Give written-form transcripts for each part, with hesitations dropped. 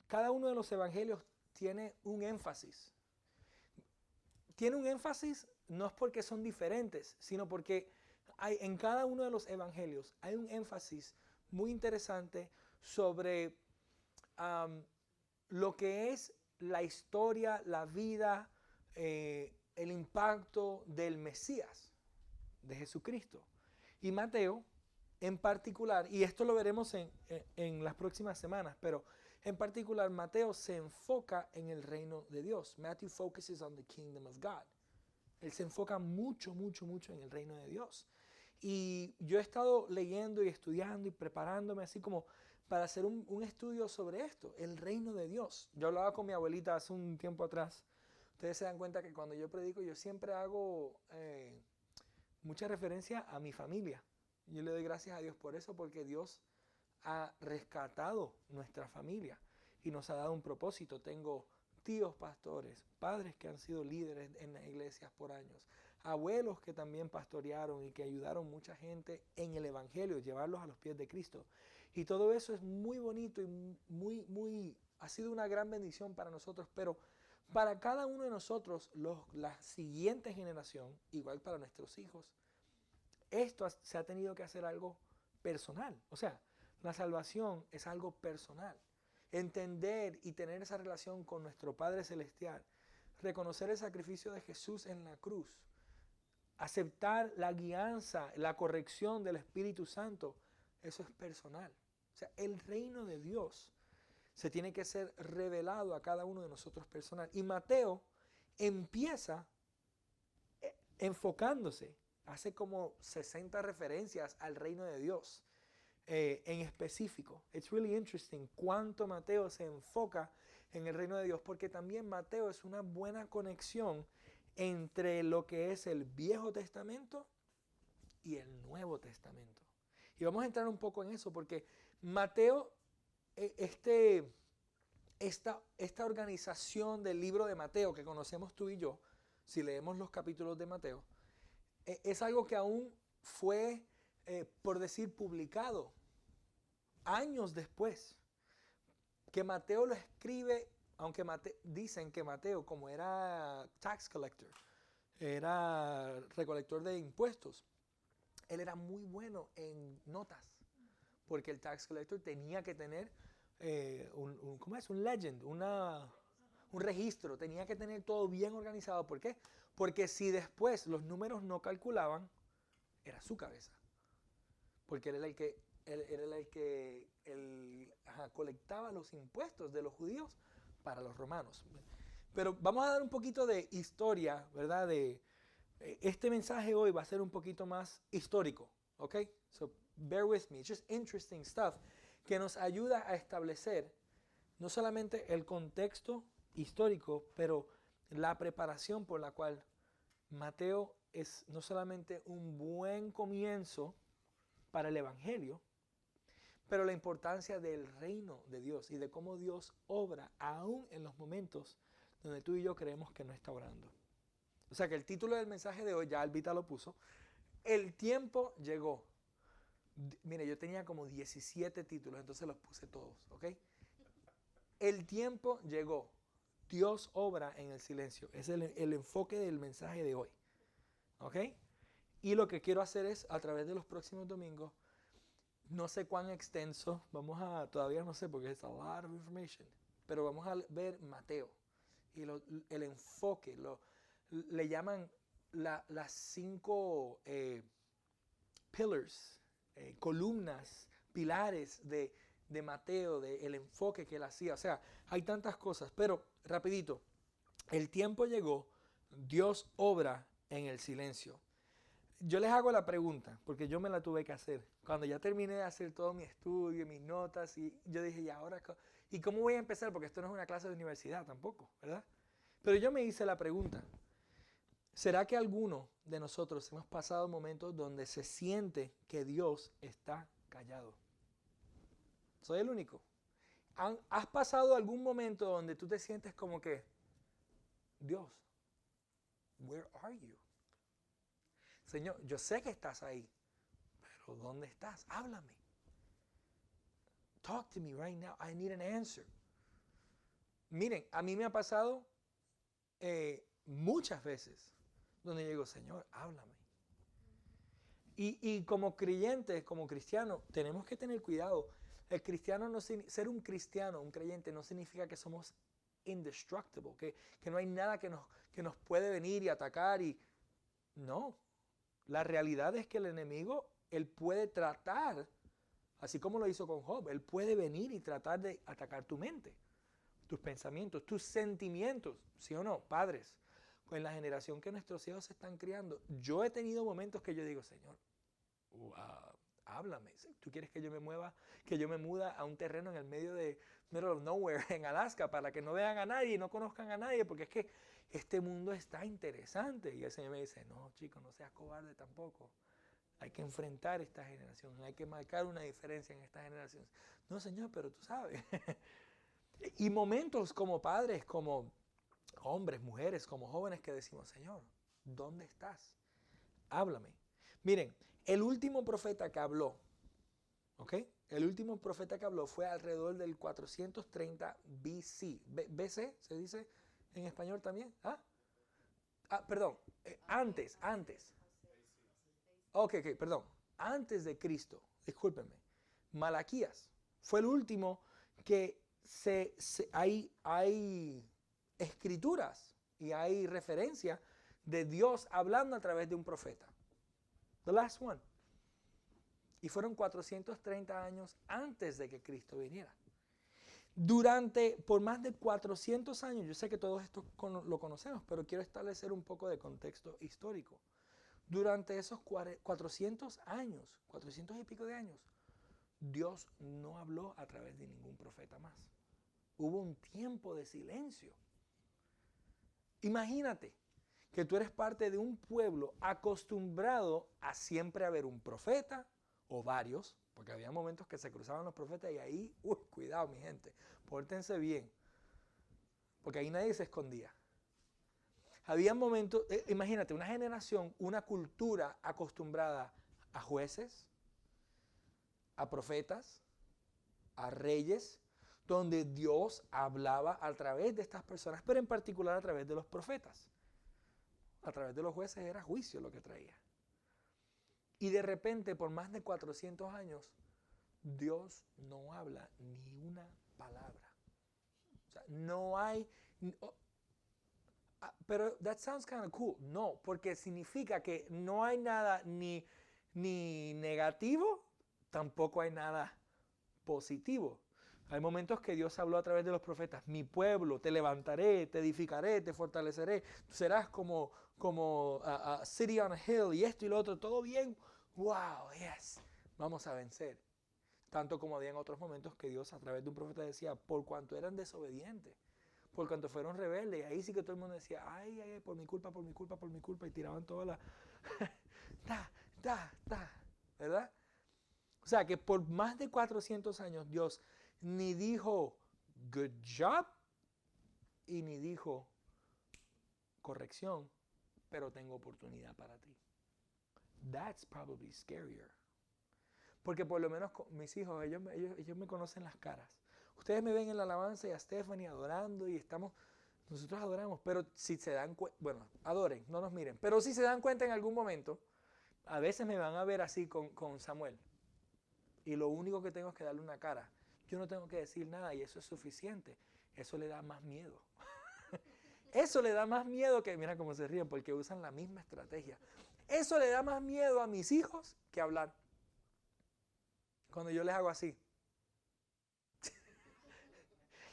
Cada uno de los evangelios tiene un énfasis. Tiene un énfasis no es porque son diferentes, sino porque en cada uno de los evangelios hay un énfasis muy interesante sobre lo que es la historia, la vida, el impacto del Mesías, de Jesucristo. Y Mateo, en particular, y esto lo veremos en las próximas semanas, pero en particular Mateo se enfoca en el reino de Dios. Matthew focuses on the kingdom of God. Él se enfoca mucho, mucho, mucho en el reino de Dios. Y yo he estado leyendo y estudiando y preparándome así como para hacer un estudio sobre esto, el reino de Dios. Yo hablaba con mi abuelita hace un tiempo atrás. Ustedes se dan cuenta que cuando yo predico yo siempre hago mucha referencia a mi familia. Yo le doy gracias a Dios por eso, porque Dios ha rescatado nuestra familia y nos ha dado un propósito. Tengo tíos pastores, padres que han sido líderes en las iglesias por años, abuelos que también pastorearon y que ayudaron mucha gente en el evangelio, llevarlos a los pies de Cristo. Y todo eso es muy bonito y ha sido una gran bendición para nosotros, pero para cada uno de nosotros, la siguiente generación, igual para nuestros hijos, esto se ha tenido que hacer algo personal. O sea, la salvación es algo personal. Entender y tener esa relación con nuestro Padre Celestial, reconocer el sacrificio de Jesús en la cruz, aceptar la guianza, la corrección del Espíritu Santo, eso es personal. O sea, el reino de Dios se tiene que ser revelado a cada uno de nosotros personal. Y Mateo empieza enfocándose, hace como 60 referencias al reino de Dios en específico. It's really interesting cuánto Mateo se enfoca en el reino de Dios, porque también Mateo es una buena conexión entre lo que es el Viejo Testamento y el Nuevo Testamento. Y vamos a entrar un poco en eso, porque Mateo, esta organización del libro de Mateo que conocemos tú y yo, si leemos los capítulos de Mateo, es algo que aún fue, por decir, publicado años después. Que Mateo lo escribe, aunque dicen que Mateo, como era tax collector, era recolector de impuestos, él era muy bueno en notas, porque el tax collector tenía que tener ¿cómo es? Un legend, un registro, tenía que tener todo bien organizado. ¿Por qué? Porque si después los números no calculaban, era su cabeza. Porque él era el que colectaba los impuestos de los judíos para los romanos. Pero vamos a dar un poquito de historia, ¿verdad? Este mensaje hoy va a ser un poquito más histórico, ¿ok? So bear with me, it's just interesting stuff que nos ayuda a establecer no solamente el contexto histórico, pero la preparación por la cual Mateo es no solamente un buen comienzo para el Evangelio, pero la importancia del reino de Dios y de cómo Dios obra aún en los momentos donde tú y yo creemos que no está obrando. O sea que el título del mensaje de hoy, ya Albita lo puso, el tiempo llegó. Mire, yo tenía como 17 títulos, entonces los puse todos, ¿ok? El tiempo llegó. Dios obra en el silencio. Es el enfoque del mensaje de hoy, ¿ok? Y lo que quiero hacer es, a través de los próximos domingos, no sé cuán extenso, todavía no sé porque es a lot of information, pero vamos a ver Mateo y el enfoque, le llaman las 5 pillars, columnas, pilares de Mateo, del enfoque que él hacía. O sea, hay tantas cosas, pero rapidito, el tiempo llegó, Dios obra en el silencio. Yo les hago la pregunta, porque yo me la tuve que hacer. Cuando ya terminé de hacer todo mi estudio, mis notas, y yo dije, ¿y ahora y cómo voy a empezar? Porque esto no es una clase de universidad tampoco, ¿verdad? Pero yo me hice la pregunta, ¿será que alguno de nosotros hemos pasado momentos donde se siente que Dios está callado? ¿Soy el único? ¿Has pasado algún momento donde tú te sientes como que, Dios, where are you? Señor, yo sé que estás ahí, pero ¿dónde estás? Háblame. Talk to me right now. I need an answer. Miren, a mí me ha pasado muchas veces donde yo digo, Señor, háblame. Y como creyentes, como cristianos, tenemos que tener cuidado. El cristiano no, ser un cristiano, un creyente, no significa que somos indestructible, que no hay nada que nos puede venir y atacar. No, la realidad es que el enemigo, él puede tratar, así como lo hizo con Job, él puede venir y tratar de atacar tu mente, tus pensamientos, tus sentimientos, ¿sí o no? Padres, en la generación que nuestros hijos se están criando, yo he tenido momentos que yo digo, Señor, háblame. ¿Tú quieres que yo me mueva, que yo me muda a un terreno en el medio de middle of nowhere en Alaska para que no vean a nadie y no conozcan a nadie? Porque es que este mundo está interesante. Y el Señor me dice, no, chico, no seas cobarde tampoco. Hay que enfrentar esta generación, hay que marcar una diferencia en esta generación. No, Señor, pero tú sabes. Y momentos como padres, como hombres, mujeres, como jóvenes que decimos, Señor, ¿dónde estás? Háblame. Miren, el último profeta que habló, ¿ok? El último profeta que habló fue alrededor del 430 BC. ¿BC se dice en español también? Perdón, antes. Ok, perdón. Antes de Cristo, discúlpenme. Malaquías fue el último que hay escrituras y hay referencia de Dios hablando a través de un profeta. The last one. Y fueron 430 años antes de que Cristo viniera. Por más de 400 años, yo sé que todo esto lo conocemos, pero quiero establecer un poco de contexto histórico. Durante esos 400 años, 400 y pico de años, Dios no habló a través de ningún profeta más. Hubo un tiempo de silencio. Imagínate que tú eres parte de un pueblo acostumbrado a siempre haber un profeta o varios, porque había momentos que se cruzaban los profetas y ahí, cuidado mi gente, pórtense bien, porque ahí nadie se escondía. Había momentos, imagínate, una generación, una cultura acostumbrada a jueces, a profetas, a reyes, donde Dios hablaba a través de estas personas, pero en particular a través de los profetas. A través de los jueces era juicio lo que traía. Y de repente, por más de 400 años, Dios no habla ni una palabra. O sea, no hay... pero that sounds kind of cool. No, porque significa que no hay nada ni negativo, tampoco hay nada positivo. Hay momentos que Dios habló a través de los profetas. Mi pueblo, te levantaré, te edificaré, te fortaleceré. Tú serás como city on a hill y esto y lo otro. Todo bien. Wow, yes. Vamos a vencer. Tanto como había en otros momentos que Dios a través de un profeta decía, por cuanto eran desobedientes, por cuanto fueron rebeldes. Y ahí sí que todo el mundo decía, ay, por mi culpa, por mi culpa, por mi culpa. Y tiraban toda la... ¿verdad? O sea que por más de 400 años Dios ni dijo good job y ni dijo corrección, pero tengo oportunidad para ti. That's probably scarier. Porque por lo menos mis hijos, ellos me conocen las caras. Ustedes me ven en la alabanza y a Stephanie adorando y nosotros adoramos, pero si se dan cuenta, bueno, adoren, no nos miren, pero si se dan cuenta en algún momento, a veces me van a ver así con Samuel. Y lo único que tengo es que darle una cara. Yo no tengo que decir nada y eso es suficiente. Eso le da más miedo. Eso le da más miedo que, mira cómo se ríen, porque usan la misma estrategia. Eso le da más miedo a mis hijos que hablar. Cuando yo les hago así.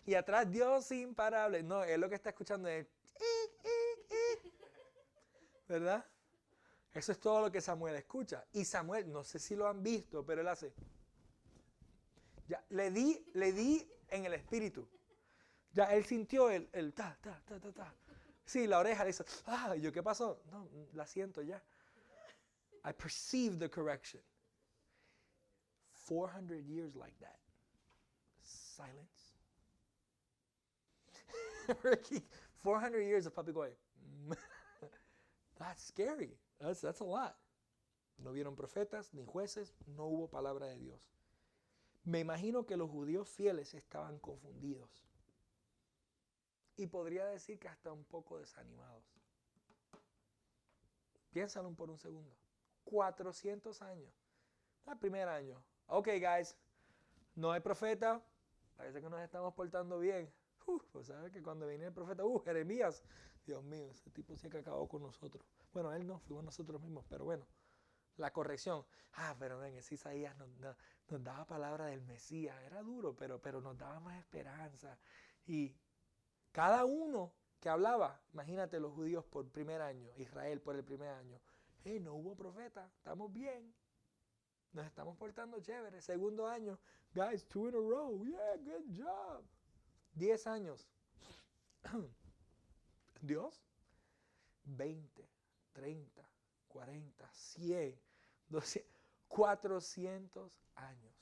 Y atrás Dios imparable. No, él lo que está escuchando es... ¿verdad? Eso es todo lo que Samuel escucha. Y Samuel, no sé si lo han visto, pero él hace... Ya, le di en el espíritu. Ya, él sintió el ta. Sí, la oreja le hizo, yo, ¿qué pasó? No, la siento ya. I perceive the correction. 400 years like that. Silence. Ricky, 400 years of puppy going, that's scary. That's a lot. No vieron profetas ni jueces, no hubo palabra de Dios. Me imagino que los judíos fieles estaban confundidos. y podría decir que hasta un poco desanimados. Piénsalo por un segundo. 400 años. El primer año. Ok, guys, no hay profeta. Parece que nos estamos portando bien. Pues sabes que cuando viene el profeta, Jeremías, Dios mío, ese tipo sí que acabó con nosotros. Bueno, él no, fuimos nosotros mismos, pero bueno, la corrección. Pero ven, ese Isaías nos daba palabra del Mesías. Era duro, pero nos daba más esperanza. Y cada uno que hablaba, imagínate los judíos por primer año, Israel por el primer año. No hubo profeta, estamos bien. Nos estamos portando chévere. Segundo año, guys, 2 in a row. Yeah, good job. 10 años. Dios, 20, 30, 40, 100, 200, 400 años.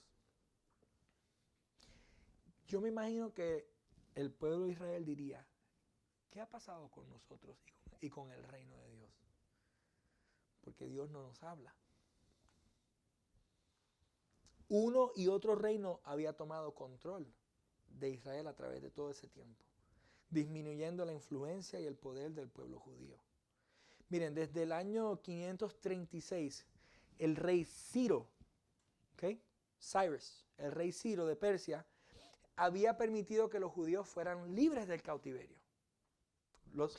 Yo me imagino que el pueblo de Israel diría, ¿qué ha pasado con nosotros y con el reino de Dios? Porque Dios no nos habla. Uno y otro reino había tomado control de Israel a través de todo ese tiempo, disminuyendo la influencia y el poder del pueblo judío. Miren, desde el año 536, el rey Ciro, Cyrus, el rey Ciro de Persia, había permitido que los judíos fueran libres del cautiverio.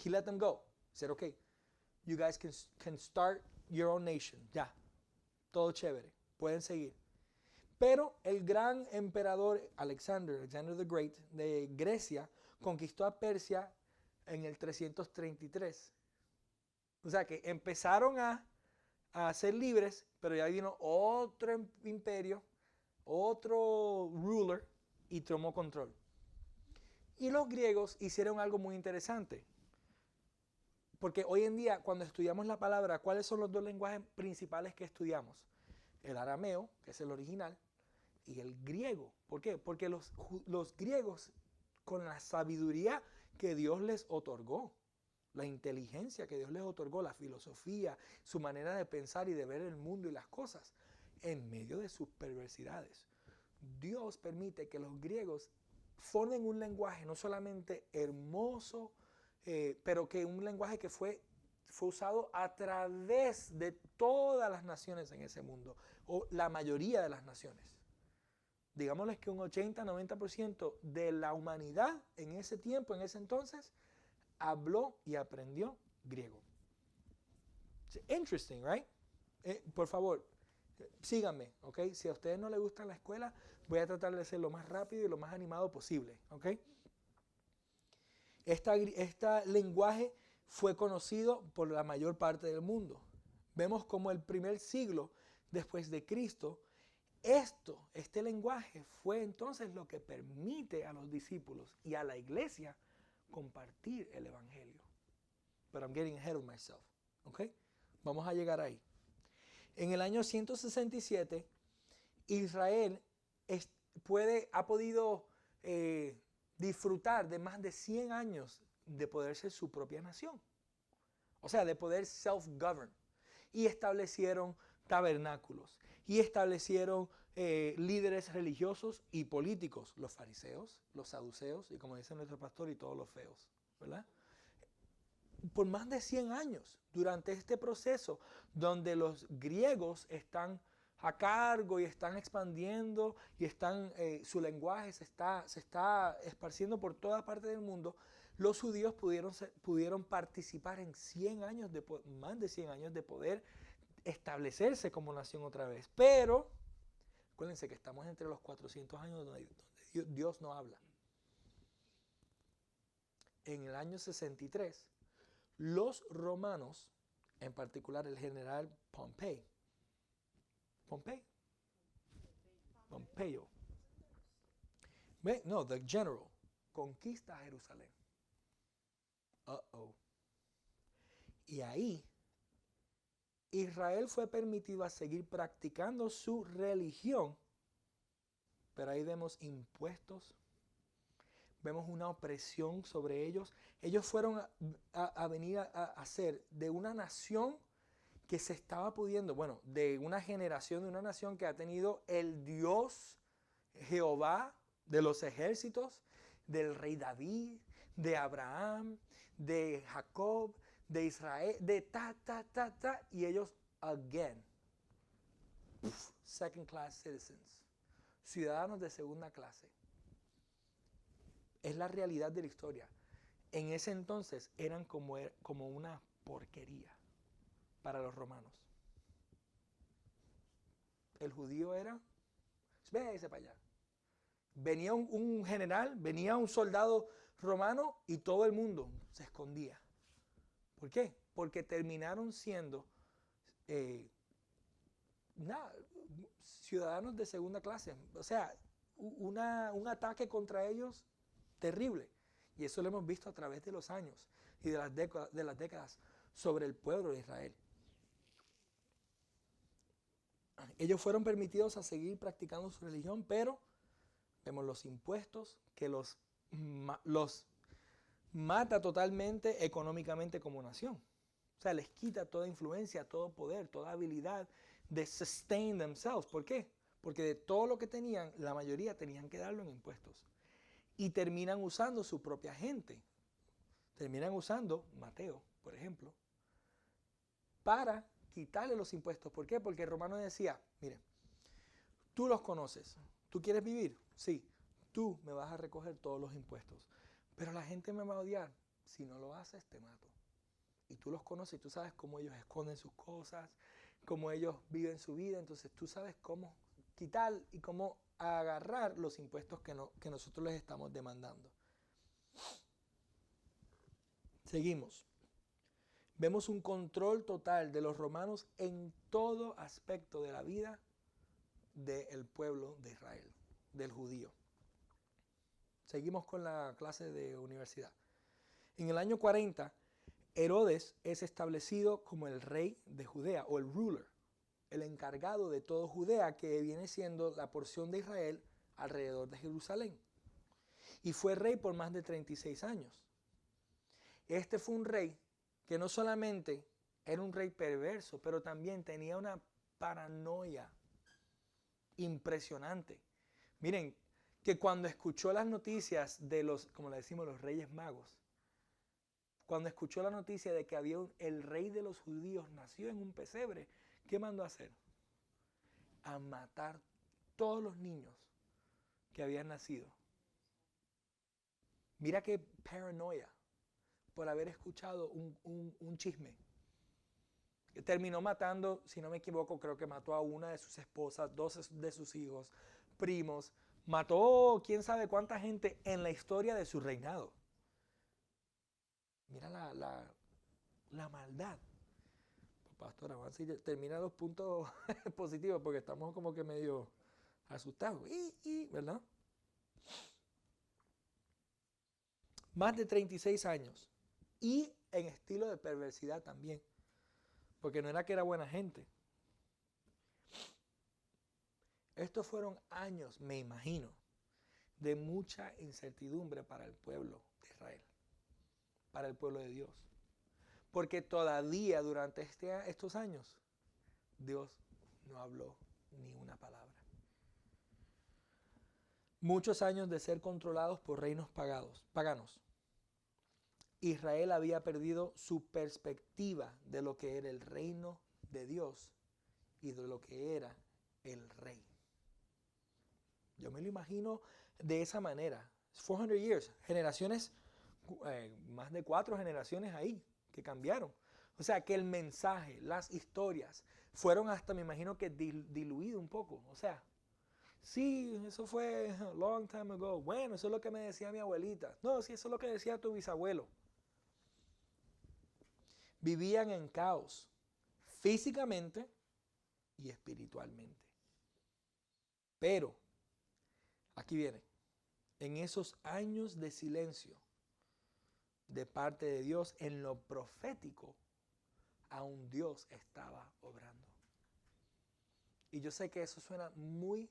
He let them go. He said, okay, you guys can start your own nation. Ya, todo chévere, pueden seguir. Pero el gran emperador Alexander the Great de Grecia conquistó a Persia en el 333. O sea que empezaron a ser libres, pero ya vino otro imperio, otro ruler y tomó control. Y los griegos hicieron algo muy interesante. Porque hoy en día, cuando estudiamos la palabra, ¿cuáles son los dos lenguajes principales que estudiamos? El arameo, que es el original, y el griego. ¿Por qué? Porque los griegos, con la sabiduría que Dios les otorgó, la inteligencia que Dios les otorgó, la filosofía, su manera de pensar y de ver el mundo y las cosas, en medio de sus perversidades, Dios permite que los griegos formen un lenguaje no solamente hermoso, pero que un lenguaje que fue usado a través de todas las naciones en ese mundo, o la mayoría de las naciones. Digámosles que un 80-90% de la humanidad en ese tiempo, en ese entonces, habló y aprendió griego. It's interesting, right? Por favor, síganme, ¿ok? Si a ustedes no les gusta la escuela, voy a tratar de ser lo más rápido y lo más animado posible, ¿ok? Este lenguaje fue conocido por la mayor parte del mundo. Vemos como el primer siglo después de Cristo, este lenguaje fue entonces lo que permite a los discípulos y a la iglesia compartir el evangelio. But I'm getting ahead of myself, ¿ok? Vamos a llegar ahí. En el año 167, Israel ha podido disfrutar de más de 100 años de poder ser su propia nación. O sea, de poder self-govern. Y establecieron tabernáculos. Y establecieron líderes religiosos y políticos. Los fariseos, los saduceos y como dice nuestro pastor, y todos los feos. ¿Verdad? Por más de 100 años, durante este proceso, donde los griegos están a cargo y están expandiendo y su lenguaje se está esparciendo por toda parte del mundo, los judíos pudieron participar en 100 años más de 100 años de poder establecerse como nación otra vez. Pero, acuérdense que estamos entre los 400 años donde Dios no habla. En el año 63, los romanos, en particular el general Pompeo, no, the general, conquista Jerusalén. Y ahí, Israel fue permitido a seguir practicando su religión, pero ahí vemos impuestos, vemos una opresión sobre ellos. Ellos fueron a venir a ser de una nación que se estaba pudiendo, de una generación, de una nación que ha tenido el Dios Jehová de los ejércitos, del rey David, de Abraham, de Jacob, de Israel, de y ellos, again, second class citizens, ciudadanos de segunda clase. Es la realidad de la historia. En ese entonces eran como una porquería para los romanos. El judío era, véase para allá. Venía un general, venía un soldado romano y todo el mundo se escondía. ¿Por qué? Porque terminaron siendo ciudadanos de segunda clase. O sea, un ataque contra ellos terrible. Y eso lo hemos visto a través de los años y de las décadas sobre el pueblo de Israel. Ellos fueron permitidos a seguir practicando su religión, pero vemos los impuestos que los mata totalmente económicamente como nación. O sea, les quita toda influencia, todo poder, toda habilidad de sustain themselves. ¿Por qué? Porque de todo lo que tenían, la mayoría tenían que darlo en impuestos. Y terminan usando su propia gente. Terminan usando Mateo, por ejemplo, para quitarle los impuestos. ¿Por qué? Porque el romano decía, mire, tú los conoces, ¿tú quieres vivir? Sí, tú me vas a recoger todos los impuestos, pero la gente me va a odiar. Si no lo haces, te mato. Y tú los conoces, tú sabes cómo ellos esconden sus cosas, cómo ellos viven su vida, entonces tú sabes cómo quitar y cómo agarrar los impuestos que nosotros les estamos demandando. Seguimos. Vemos un control total de los romanos en todo aspecto de la vida del pueblo de Israel, del judío. Seguimos con la clase de universidad. En el año 40, Herodes es establecido como el rey de Judea, o el ruler, el encargado de todo Judea, que viene siendo la porción de Israel alrededor de Jerusalén. Y fue rey por más de 36 años. Este fue un rey que no solamente era un rey perverso, pero también tenía una paranoia impresionante. Miren, que cuando escuchó las noticias de los, como le decimos, los reyes magos, cuando escuchó la noticia de que el rey de los judíos nació en un pesebre, ¿qué mandó a hacer? A matar todos los niños que habían nacido. Mira qué paranoia por haber escuchado un chisme. Terminó matando, si no me equivoco, creo que mató a una de sus esposas, dos de sus hijos, primos. Mató quién sabe cuánta gente en la historia de su reinado. Mira la maldad. Pastora, vamos a termina los puntos positivos porque estamos como que medio asustados. ¿Verdad? Más de 36 años. Y en estilo de perversidad también. Porque no era que era buena gente. Estos fueron años, me imagino, de mucha incertidumbre para el pueblo de Israel, para el pueblo de Dios. Porque todavía durante estos años, Dios no habló ni una palabra. Muchos años de ser controlados por reinos paganos. Israel había perdido su perspectiva de lo que era el reino de Dios y de lo que era el rey. Yo me lo imagino de esa manera. 400 years, generaciones, más de 4 generaciones ahí que cambiaron. O sea, que el mensaje, las historias, fueron hasta, me imagino que diluido un poco. O sea, sí, eso fue a long time ago. Bueno, eso es lo que me decía mi abuelita. No, sí, eso es lo que decía tu bisabuelo. Vivían en caos, físicamente y espiritualmente. Pero, aquí viene, en esos años de silencio de parte de Dios, en lo profético, aún Dios estaba obrando. Y yo sé que eso suena muy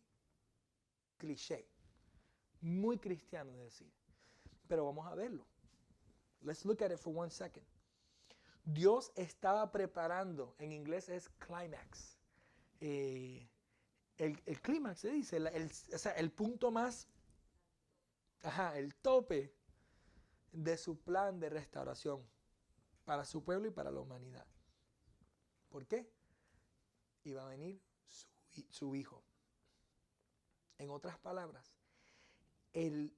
cliché, muy cristiano de decir, pero vamos a verlo. Let's look at it for 1 second. Dios estaba preparando, en inglés es climax, el clímax se dice, o sea, el punto más, el tope de su plan de restauración para su pueblo y para la humanidad. ¿Por qué? Iba a venir su hijo. En otras palabras, el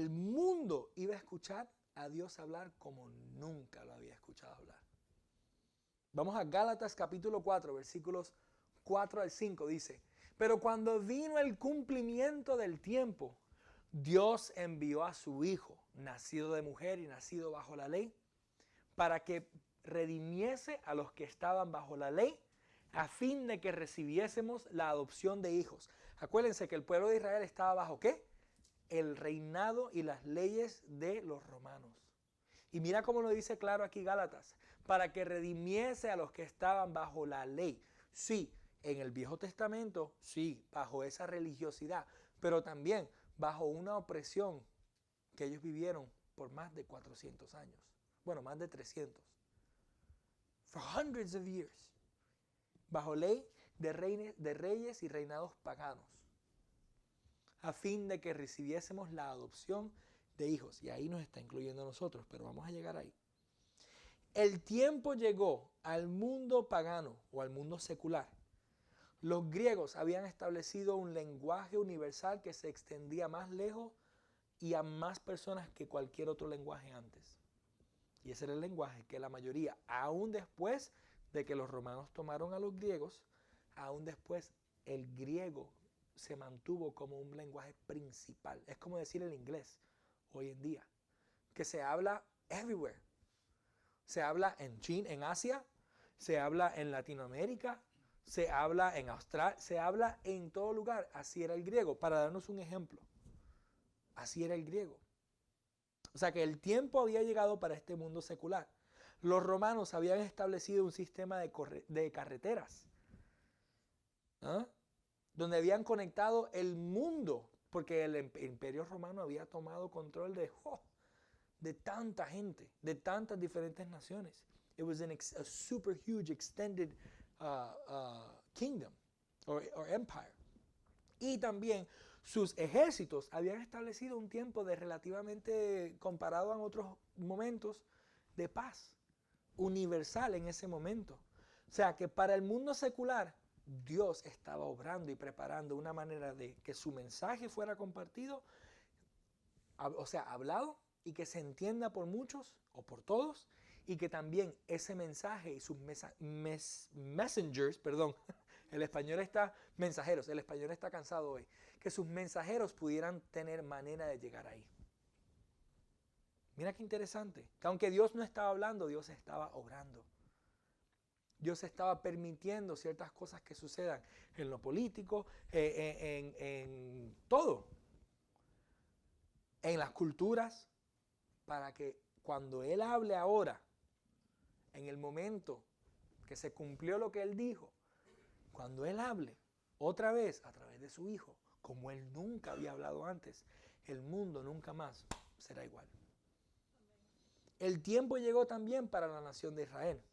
mundo iba a escuchar a Dios hablar como nunca lo había escuchado hablar. Vamos a Gálatas capítulo 4, versículos 4 al 5, dice: pero cuando vino el cumplimiento del tiempo, Dios envió a su Hijo, nacido de mujer y nacido bajo la ley, para que redimiese a los que estaban bajo la ley, a fin de que recibiésemos la adopción de hijos. Acuérdense que el pueblo de Israel estaba bajo ¿qué? El reinado y las leyes de los romanos. Y mira cómo lo dice claro aquí Gálatas: para que redimiese a los que estaban bajo la ley. Sí, en el Viejo Testamento, sí, bajo esa religiosidad, pero también bajo una opresión que ellos vivieron por más de 400 años. Bueno, más de 300. For hundreds of years. Bajo ley de reyes y reinados paganos, a fin de que recibiésemos la adopción de hijos. Y ahí nos está incluyendo a nosotros, pero vamos a llegar ahí. El tiempo llegó al mundo pagano o al mundo secular. Los griegos habían establecido un lenguaje universal que se extendía más lejos y a más personas que cualquier otro lenguaje antes. Y ese era el lenguaje que la mayoría, aún después de que los romanos tomaron a los griegos, aún después el griego se mantuvo como un lenguaje principal. Es como decir el inglés hoy en día, que se habla everywhere. Se habla en China, en Asia, se habla en Latinoamérica, se habla en Australia, se habla en todo lugar. Así era el griego, para darnos un ejemplo. Así era el griego. O sea que el tiempo había llegado para este mundo secular. Los romanos habían establecido un sistema de carreteras, ¿ah? Donde habían conectado el mundo, porque el imperio romano había tomado control de tanta gente, de tantas diferentes naciones. It was a super huge extended kingdom or empire. Y también sus ejércitos habían establecido un tiempo de relativamente, comparado a otros momentos, de paz universal en ese momento. O sea que para el mundo secular, Dios estaba obrando y preparando una manera de que su mensaje fuera compartido, o sea, hablado, y que se entienda por muchos o por todos, y que también ese mensaje y sus messengers, perdón, el español está, mensajeros, el español está cansado hoy, que sus mensajeros pudieran tener manera de llegar ahí. Mira qué interesante, que aunque Dios no estaba hablando, Dios estaba obrando. Dios estaba permitiendo ciertas cosas que sucedan en lo político, en todo, en las culturas, para que cuando Él hable ahora, en el momento que se cumplió lo que Él dijo, cuando Él hable otra vez a través de su Hijo, como Él nunca había hablado antes, el mundo nunca más será igual. El tiempo llegó también para la nación de Israel.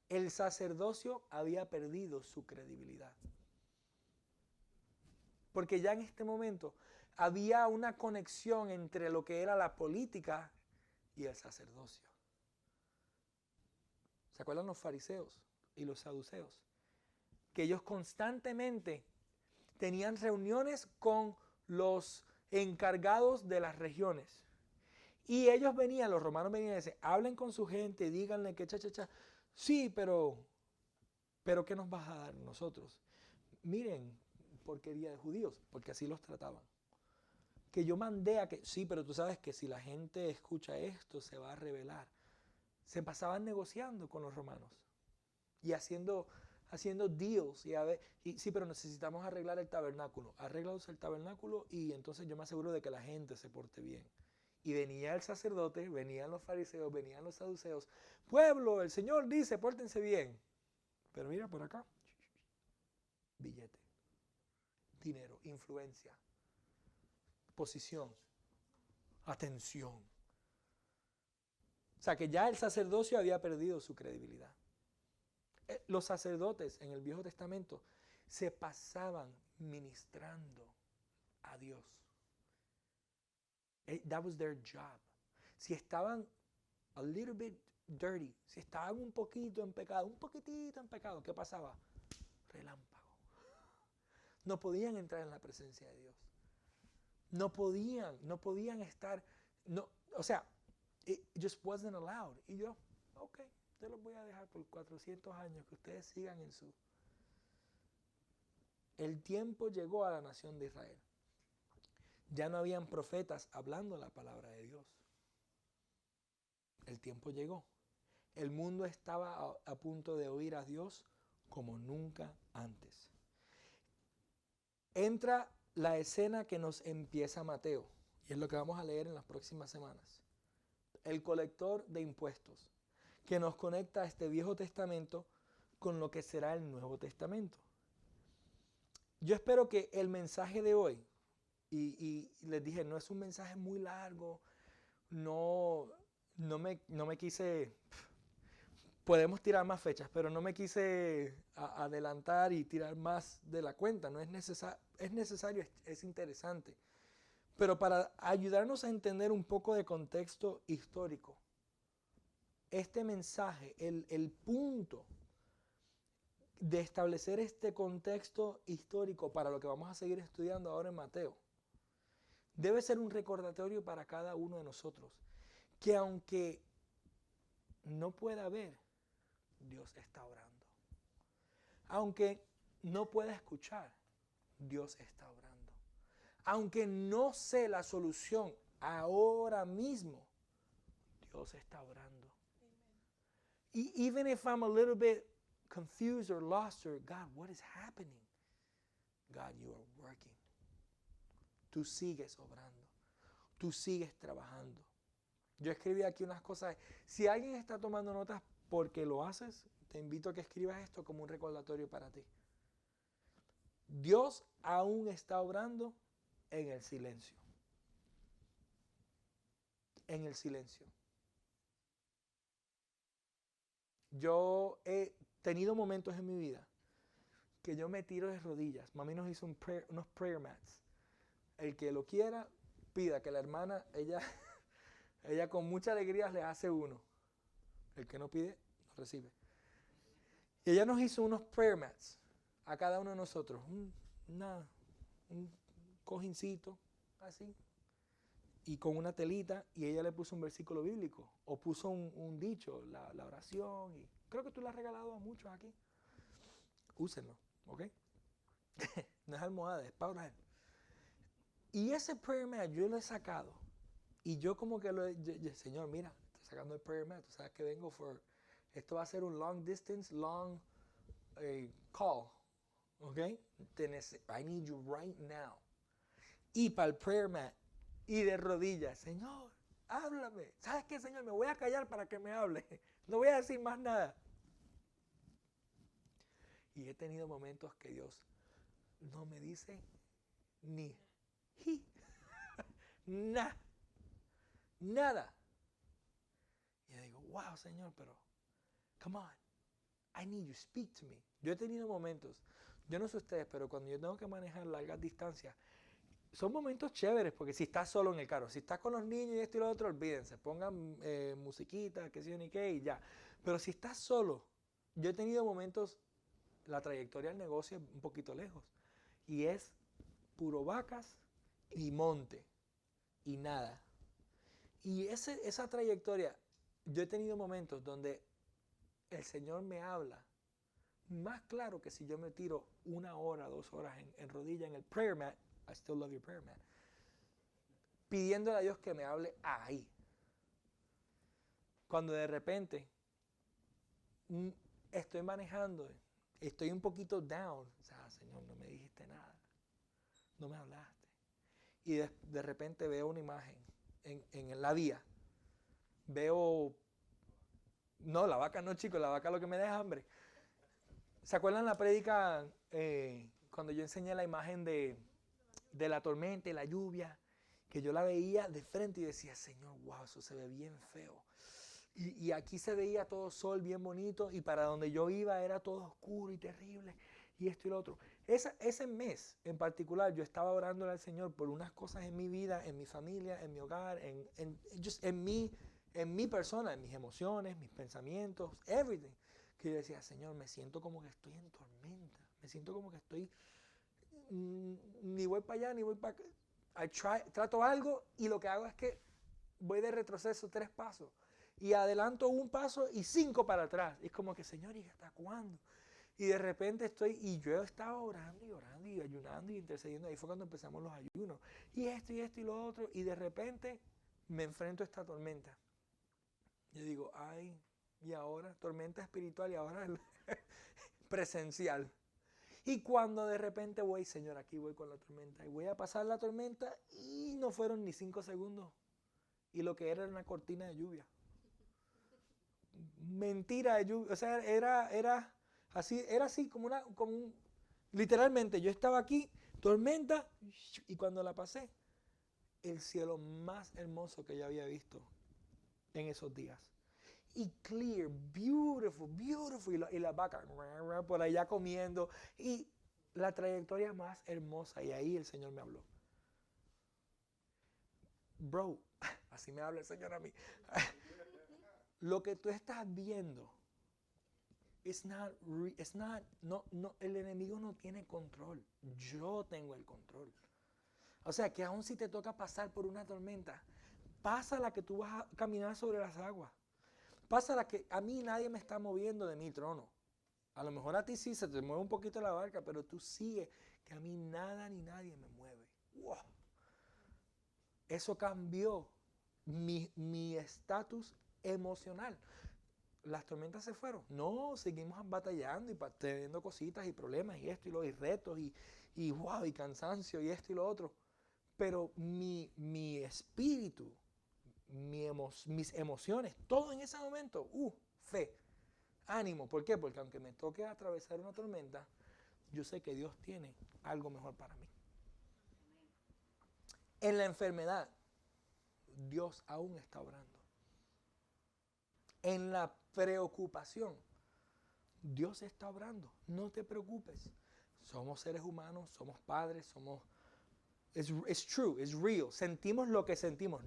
El sacerdocio había perdido su credibilidad. Porque ya en este momento había una conexión entre lo que era la política y el sacerdocio. ¿Se acuerdan los fariseos y los saduceos? Que ellos constantemente tenían reuniones con los encargados de las regiones. Y ellos venían, los romanos venían y decían: hablen con su gente, díganle que sí, pero ¿qué nos vas a dar nosotros? Miren, porquería de judíos, porque así los trataban. Que yo mandé a que, sí, pero tú sabes que si la gente escucha esto, se va a rebelar. Se pasaban negociando con los romanos y haciendo deals. Y sí, pero necesitamos arreglar el tabernáculo. Arreglaos el tabernáculo y entonces yo me aseguro de que la gente se porte bien. Y venía el sacerdote, venían los fariseos, venían los saduceos. Pueblo, el Señor dice, pórtense bien. Pero mira por acá, billete, dinero, influencia, posición, atención. O sea que ya el sacerdocio había perdido su credibilidad. Los sacerdotes en el Viejo Testamento se pasaban ministrando a Dios. That was their job. si estaban a little bit dirty, si estaban un poquito en pecado, un poquitito en pecado, ¿qué pasaba? Relámpago. No podían entrar en la presencia de Dios. No podían estar, no, o sea, it just wasn't allowed. Y yo, ok, yo los voy a dejar por 400 años, que ustedes sigan en su... El tiempo llegó a la nación de Israel. Ya no habían profetas hablando la palabra de Dios. El tiempo llegó. El mundo estaba a punto de oír a Dios como nunca antes. Entra la escena que nos empieza Mateo, y es lo que vamos a leer en las próximas semanas. El colector de impuestos, que nos conecta a este Viejo Testamento con lo que será el Nuevo Testamento. Yo espero que el mensaje de hoy, y les dije, no es un mensaje muy largo, no me quise, podemos tirar más fechas, pero no me quise adelantar y tirar más de la cuenta, no es necesario, es interesante. Pero para ayudarnos a entender un poco de contexto histórico, este mensaje, el punto de establecer este contexto histórico para lo que vamos a seguir estudiando ahora en Mateo, debe ser un recordatorio para cada uno de nosotros, que aunque no pueda ver, Dios está orando. Aunque no pueda escuchar, Dios está orando. Aunque no sé la solución ahora mismo, Dios está orando. Even if I'm a little bit confused or lost, or God, what is happening? God, you are working. Tú sigues obrando. Tú sigues trabajando. Yo escribí aquí unas cosas. Si alguien está tomando notas porque lo haces, te invito a que escribas esto como un recordatorio para ti. Dios aún está obrando en el silencio. En el silencio. Yo he tenido momentos en mi vida que yo me tiro de rodillas. Mami nos hizo unos prayer mats. El que lo quiera, pida, que la hermana, ella con mucha alegría le hace uno. El que no pide, no recibe. Y ella nos hizo unos prayer mats a cada uno de nosotros. Un cojincito, así. Y con una telita, y ella le puso un versículo bíblico. O puso un dicho, la oración. Y creo que tú la has regalado a muchos aquí. Úsenlo, ¿ok? No es almohada, es para orar. Y ese prayer mat yo lo he sacado. Y yo como que Señor, mira, estoy sacando el prayer mat. Tú sabes que vengo esto va a ser un long distance, long call. ¿Ok? I need you right now. Y para el prayer mat. Y de rodillas, Señor, háblame. ¿Sabes qué, Señor? Me voy a callar para que me hable. No voy a decir más nada. Y he tenido momentos que Dios no me dice ni nada. Y yo digo, wow, Señor, pero come on, I need you, speak to me. Yo he tenido momentos, yo no sé ustedes, pero cuando yo tengo que manejar largas distancias, son momentos chéveres, porque si estás solo en el carro, si estás con los niños y esto y lo otro, olvídense, pongan musiquita, qué sé yo ni qué y ya. Pero si estás solo, yo he tenido momentos, la trayectoria del negocio es un poquito lejos, y es puro vacas y monte, y nada. Y esa trayectoria, yo he tenido momentos donde el Señor me habla más claro que si yo me tiro 1 hora, 2 horas en rodilla en el prayer mat. I still love your prayer mat. Pidiéndole a Dios que me hable ahí. Cuando de repente estoy manejando, estoy un poquito down. O sea, Señor, no me dijiste nada. No me hablaste. Y de repente veo una imagen en la vía. Veo... No, la vaca no, chicos, la vaca lo que me deja hambre. ¿Se acuerdan la prédica cuando yo enseñé la imagen de la tormenta y la lluvia? Que yo la veía de frente y decía, Señor, wow, eso se ve bien feo. Y aquí se veía todo sol bien bonito y para donde yo iba era todo oscuro y terrible. y esto y lo otro. Ese mes en particular yo estaba orando al Señor por unas cosas en mi vida, en mi familia, en mi hogar, en mi persona, en mis emociones, mis pensamientos, everything. Que yo decía, Señor, me siento como que estoy en tormenta, me siento como que estoy, ni voy para allá, ni voy para acá. Trato algo y lo que hago es que voy de retroceso 3 pasos y adelanto 1 paso y 5 para atrás. Y es como que, Señor, ¿y hasta cuándo? Y de repente y yo estaba orando y orando y ayunando y intercediendo. Ahí fue cuando empezamos los ayunos. Y esto y lo otro. Y de repente me enfrento a esta tormenta. Yo digo, ay, y ahora, tormenta espiritual y ahora presencial. Y cuando de repente voy, Señor, aquí voy con la tormenta. Y voy a pasar la tormenta y no fueron ni 5 segundos. Y lo que era una cortina de lluvia. Mentira de lluvia. O sea, era así como literalmente, yo estaba aquí, tormenta, y cuando la pasé, el cielo más hermoso que yo había visto en esos días. Y clear, beautiful, beautiful. Y la vaca por allá comiendo. Y la trayectoria más hermosa. Y ahí el Señor me habló. Bro, así me habla el Señor a mí. Lo que tú estás viendo, el enemigo no tiene control. Yo tengo el control. O sea, que aun si te toca pasar por una tormenta, pasa la que tú vas a caminar sobre las aguas. Pasa la que a mí nadie me está moviendo de mi trono. A lo mejor a ti sí se te mueve un poquito la barca, pero tú sigues que a mí nada ni nadie me mueve. Wow. Eso cambió mi estatus emocional. Las tormentas se fueron. No, seguimos batallando y teniendo cositas y problemas y esto y lo y retos y wow, y cansancio y esto y lo otro. Pero mi espíritu, mis emociones, todo en ese momento, fe, ánimo. ¿Por qué? Porque aunque me toque atravesar una tormenta, yo sé que Dios tiene algo mejor para mí. En la enfermedad, Dios aún está obrando. En la preocupación, Dios está obrando. No te preocupes. Somos seres humanos, somos padres, it's true, it's real. Sentimos lo que sentimos.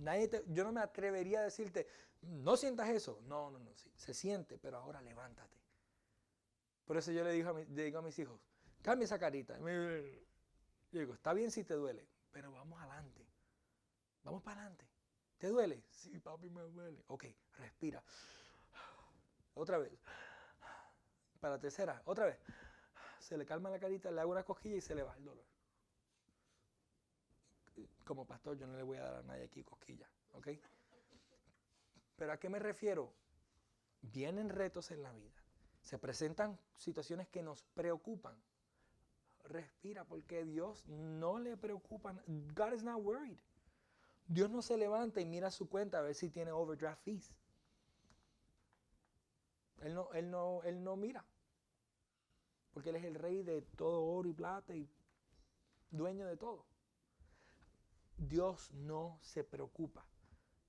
Yo no me atrevería a decirte, no sientas eso. No, sí, se siente, pero ahora levántate. Por eso yo le digo a mis hijos, cambia esa carita. Yo digo, está bien si te duele, pero vamos adelante. Vamos para adelante. ¿Te duele? Sí, papi, me duele. Ok, respira. Otra vez. Para la tercera, otra vez. Se le calma la carita, le hago una cosquilla y se le va el dolor. Como pastor yo no le voy a dar a nadie aquí cosquilla, ¿ok? Pero ¿a qué me refiero? Vienen retos en la vida. Se presentan situaciones que nos preocupan. Respira, porque Dios no le preocupa. God is not worried. Dios no se levanta y mira su cuenta a ver si tiene overdraft fees. Él no mira. Porque Él es el rey de todo oro y plata y dueño de todo. Dios no se preocupa.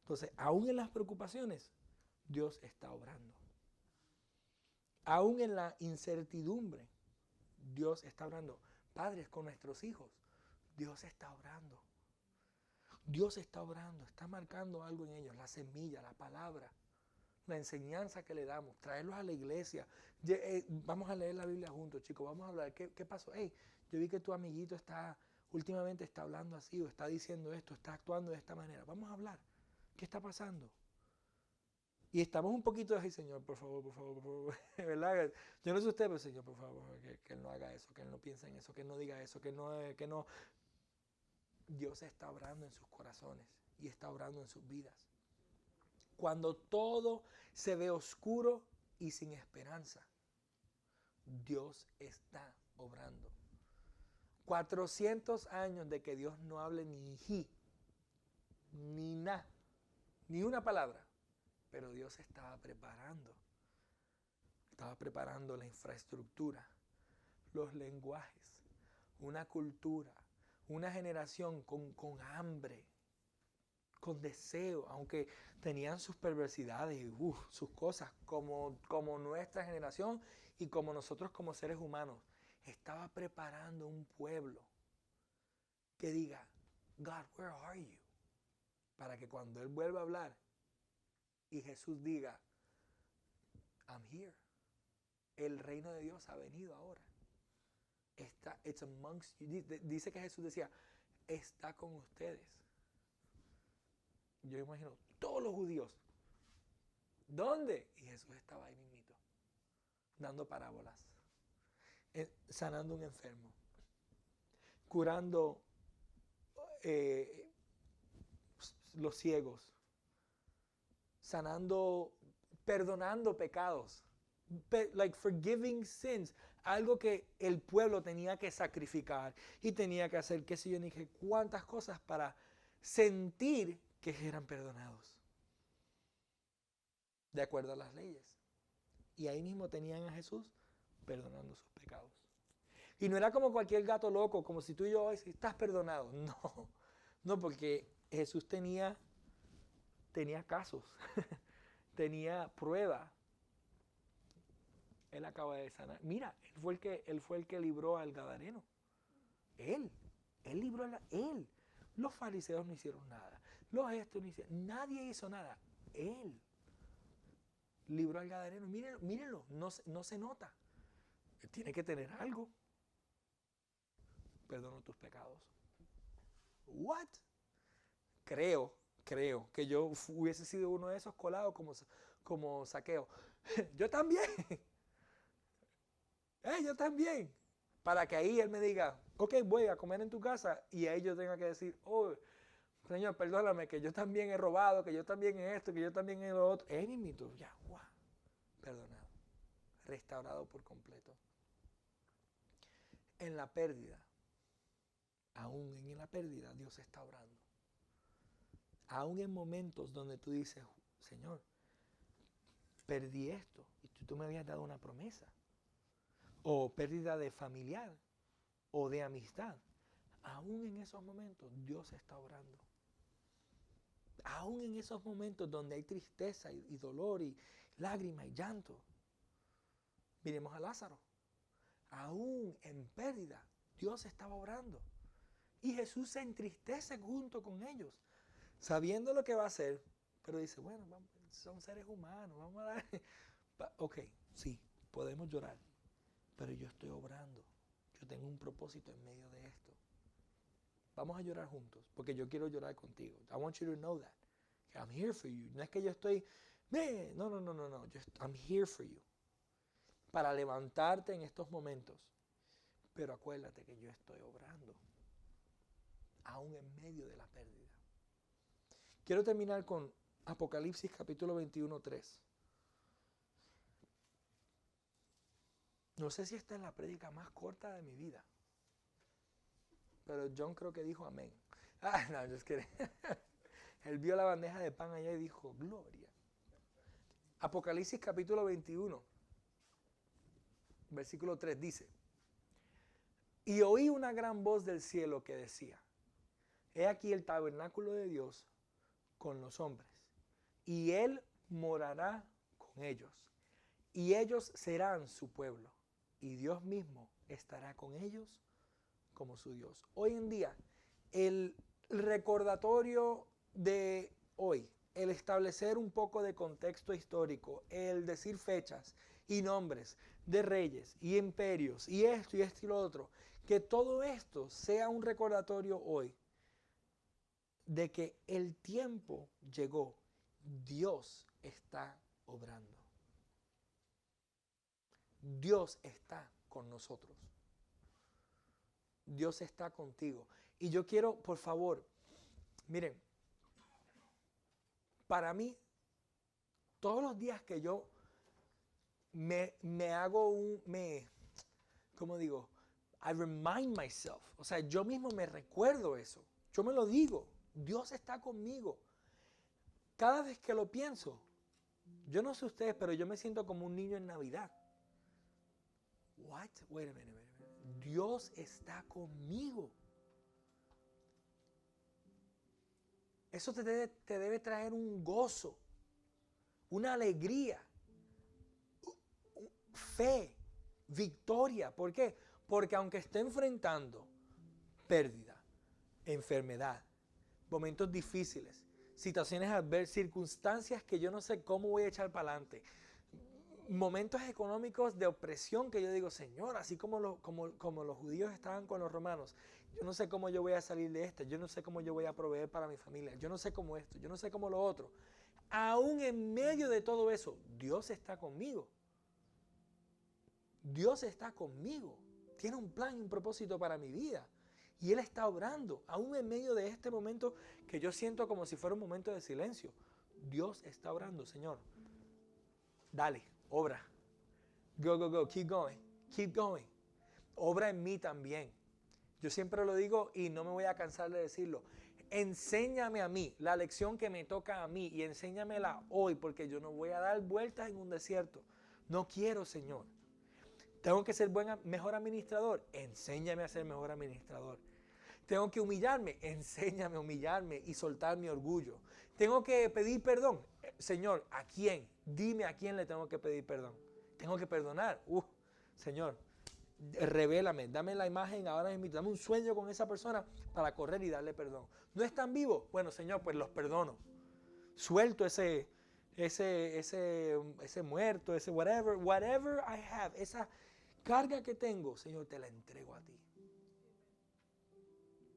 Entonces, aún en las preocupaciones, Dios está obrando. Aún en la incertidumbre, Dios está obrando. Padres, con nuestros hijos, Dios está obrando. Dios está obrando, está marcando algo en ellos, la semilla, la palabra, la enseñanza que le damos, traerlos a la iglesia. Vamos a leer la Biblia juntos, chicos, vamos a hablar. ¿Qué pasó? Hey, yo vi que tu amiguito últimamente está hablando así, o está diciendo esto, está actuando de esta manera. Vamos a hablar. ¿Qué está pasando? Y estamos un poquito de, Señor, por favor, ¿verdad? Yo no sé usted, pero Señor, por favor, que Él no haga eso, que Él no piense en eso, que Él no diga eso, que no. Dios está obrando en sus corazones y está obrando en sus vidas. Cuando todo se ve oscuro y sin esperanza, Dios está obrando. 400 años de que Dios no hable ni una palabra. Pero Dios estaba preparando la infraestructura, los lenguajes, una cultura, una generación con hambre, con deseo, aunque tenían sus perversidades y sus cosas, como nuestra generación y como nosotros como seres humanos. estaba preparando un pueblo que diga, God, where are you? Para que cuando Él vuelva a hablar y Jesús diga, I'm here. El reino de Dios ha venido ahora. It's amongst you. Dice que Jesús decía, está con ustedes. Yo imagino, todos los judíos. ¿Dónde? Y Jesús estaba ahí mismito, dando parábolas, sanando un enfermo, curando los ciegos, sanando, perdonando pecados, like forgiving sins, algo que el pueblo tenía que sacrificar y tenía que hacer, qué sé yo, ni qué cuántas cosas para sentir que eran perdonados, de acuerdo a las leyes. Y ahí mismo tenían a Jesús perdonando sus pecados. Y no era como cualquier gato loco, como si tú y yo hoy estás perdonado. No, porque Jesús tenía casos, tenía pruebas. Él acaba de sanar. Mira, él fue el que libró al gadareno. Él libró él. Los fariseos no hicieron nada. Los estos no hicieron. Nadie hizo nada. Él libró al gadareno. Mírenlo, no se nota. Él tiene que tener algo. Perdono tus pecados. What? Creo que yo hubiese sido uno de esos colados como Saqueo. Yo también. Yo también. Para que ahí él me diga, ok, voy a comer en tu casa, y ahí yo tenga que decir, oh, Señor, perdóname, que yo también he robado, que yo también he esto, que yo también he lo otro. Mismito, ya, wow, perdonado, restaurado por completo. En la pérdida, aún en la pérdida, Dios está obrando. Aún en momentos donde tú dices, Señor, perdí esto, y tú me habías dado una promesa. O pérdida de familiar, o de amistad. Aún en esos momentos, Dios está obrando. Aún en esos momentos donde hay tristeza y dolor y lágrima y llanto. Miremos a Lázaro. Aún en pérdida, Dios estaba obrando. Y Jesús se entristece junto con ellos, sabiendo lo que va a hacer, pero dice, bueno, son seres humanos, vamos a dar. Ok, sí, podemos llorar, pero yo estoy obrando. Yo tengo un propósito en medio de esto. Vamos a llorar juntos, porque yo quiero llorar contigo. I want you to know that. I'm here for you. No es que yo estoy, no. I'm here for you. Para levantarte en estos momentos. Pero acuérdate que yo estoy obrando, aún en medio de la pérdida. Quiero terminar con Apocalipsis capítulo 21, 3. No sé si esta es la prédica más corta de mi vida, pero John creo que dijo amén. No, just kidding. Él vio la bandeja de pan allá y dijo, gloria. Apocalipsis capítulo 21, versículo 3 dice, y oí una gran voz del cielo que decía, he aquí el tabernáculo de Dios con los hombres, y Él morará con ellos, y ellos serán su pueblo, y Dios mismo estará con ellos como su Dios. Hoy en día, el recordatorio de hoy, el establecer un poco de contexto histórico, el decir fechas y nombres de reyes y imperios y esto y lo otro, que todo esto sea un recordatorio hoy de que el tiempo llegó. Dios está obrando. Dios está con nosotros. Dios está contigo. Y yo quiero, por favor, miren, para mí, todos los días que yo me hago ¿cómo digo? I remind myself. O sea, yo mismo me recuerdo eso. Yo me lo digo. Dios está conmigo. Cada vez que lo pienso, yo no sé ustedes, pero yo me siento como un niño en Navidad. What? Wait a minute. Dios está conmigo. Eso te debe traer un gozo, una alegría, fe, victoria. ¿Por qué? Porque aunque esté enfrentando pérdida, enfermedad, momentos difíciles, situaciones adversas, circunstancias que yo no sé cómo voy a echar para adelante, momentos económicos de opresión que yo digo, Señor, así como los judíos estaban con los romanos, yo no sé cómo yo voy a salir de esto, yo no sé cómo yo voy a proveer para mi familia, yo no sé cómo esto, yo no sé cómo lo otro. Aún en medio de todo eso, Dios está conmigo. Dios está conmigo. Tiene un plan y un propósito para mi vida. Y Él está obrando, aún en medio de este momento que yo siento como si fuera un momento de silencio. Dios está obrando, Señor. Dale, obra. Go, go, go. Keep going. Keep going. Obra en mí también. Yo siempre lo digo y no me voy a cansar de decirlo. Enséñame a mí la lección que me toca a mí y enséñamela hoy, porque yo no voy a dar vueltas en un desierto. No quiero, Señor. Tengo que ser mejor administrador. Enséñame a ser mejor administrador. Tengo que humillarme. Enséñame a humillarme y soltar mi orgullo. Tengo que pedir perdón. Señor, ¿a quién? Dime a quién le tengo que pedir perdón. Tengo que perdonar. Señor, revélame, dame la imagen ahora mismo, dame un sueño con esa persona para correr y darle perdón. ¿No están vivos? Bueno, Señor, pues los perdono. Suelto ese muerto, ese whatever I have, esa carga que tengo, Señor, te la entrego a ti.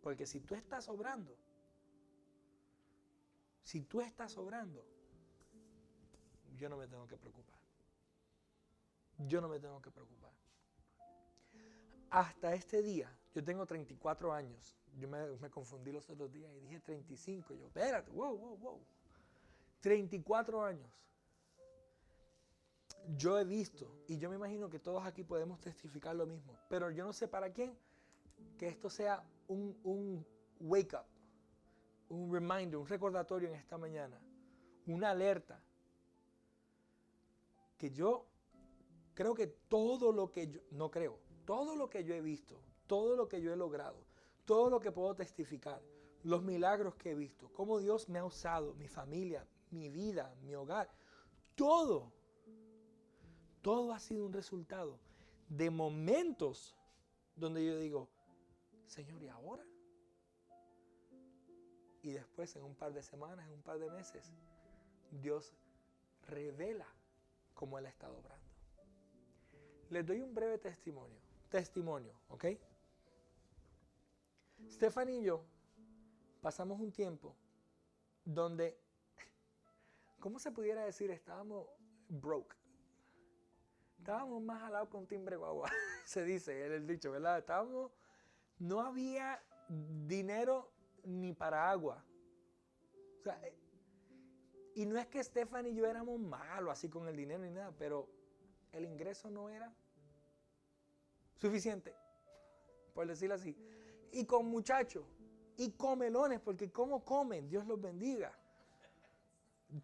Porque si tú estás obrando, yo no me tengo que preocupar. Yo no me tengo que preocupar. Hasta este día, yo tengo 34 años. Yo me confundí los otros días y dije 35. Yo, espérate, wow. 34 años. Yo he visto, y yo me imagino que todos aquí podemos testificar lo mismo, pero yo no sé para quién, que esto sea un wake up, un reminder, un recordatorio en esta mañana, una alerta, que yo creo que todo lo que yo he visto, todo lo que yo he logrado, todo lo que puedo testificar, los milagros que he visto, cómo Dios me ha usado, mi familia, mi vida, mi hogar, todo ha sido un resultado de momentos donde yo digo, Señor, ¿y ahora? Y después, en un par de semanas, en un par de meses, Dios revela cómo Él ha estado obrando. Les doy un breve testimonio, ¿ok? Stephanie y yo pasamos un tiempo donde, ¿cómo se pudiera decir? Estábamos broke. Estábamos más jalados con un timbre guagua, se dice, el dicho, ¿verdad? No había dinero ni para agua. O sea, y no es que Stephanie y yo éramos malos así con el dinero ni nada, pero el ingreso no era suficiente, por decirlo así. Y con muchachos, y comelones, porque ¿cómo comen? Dios los bendiga.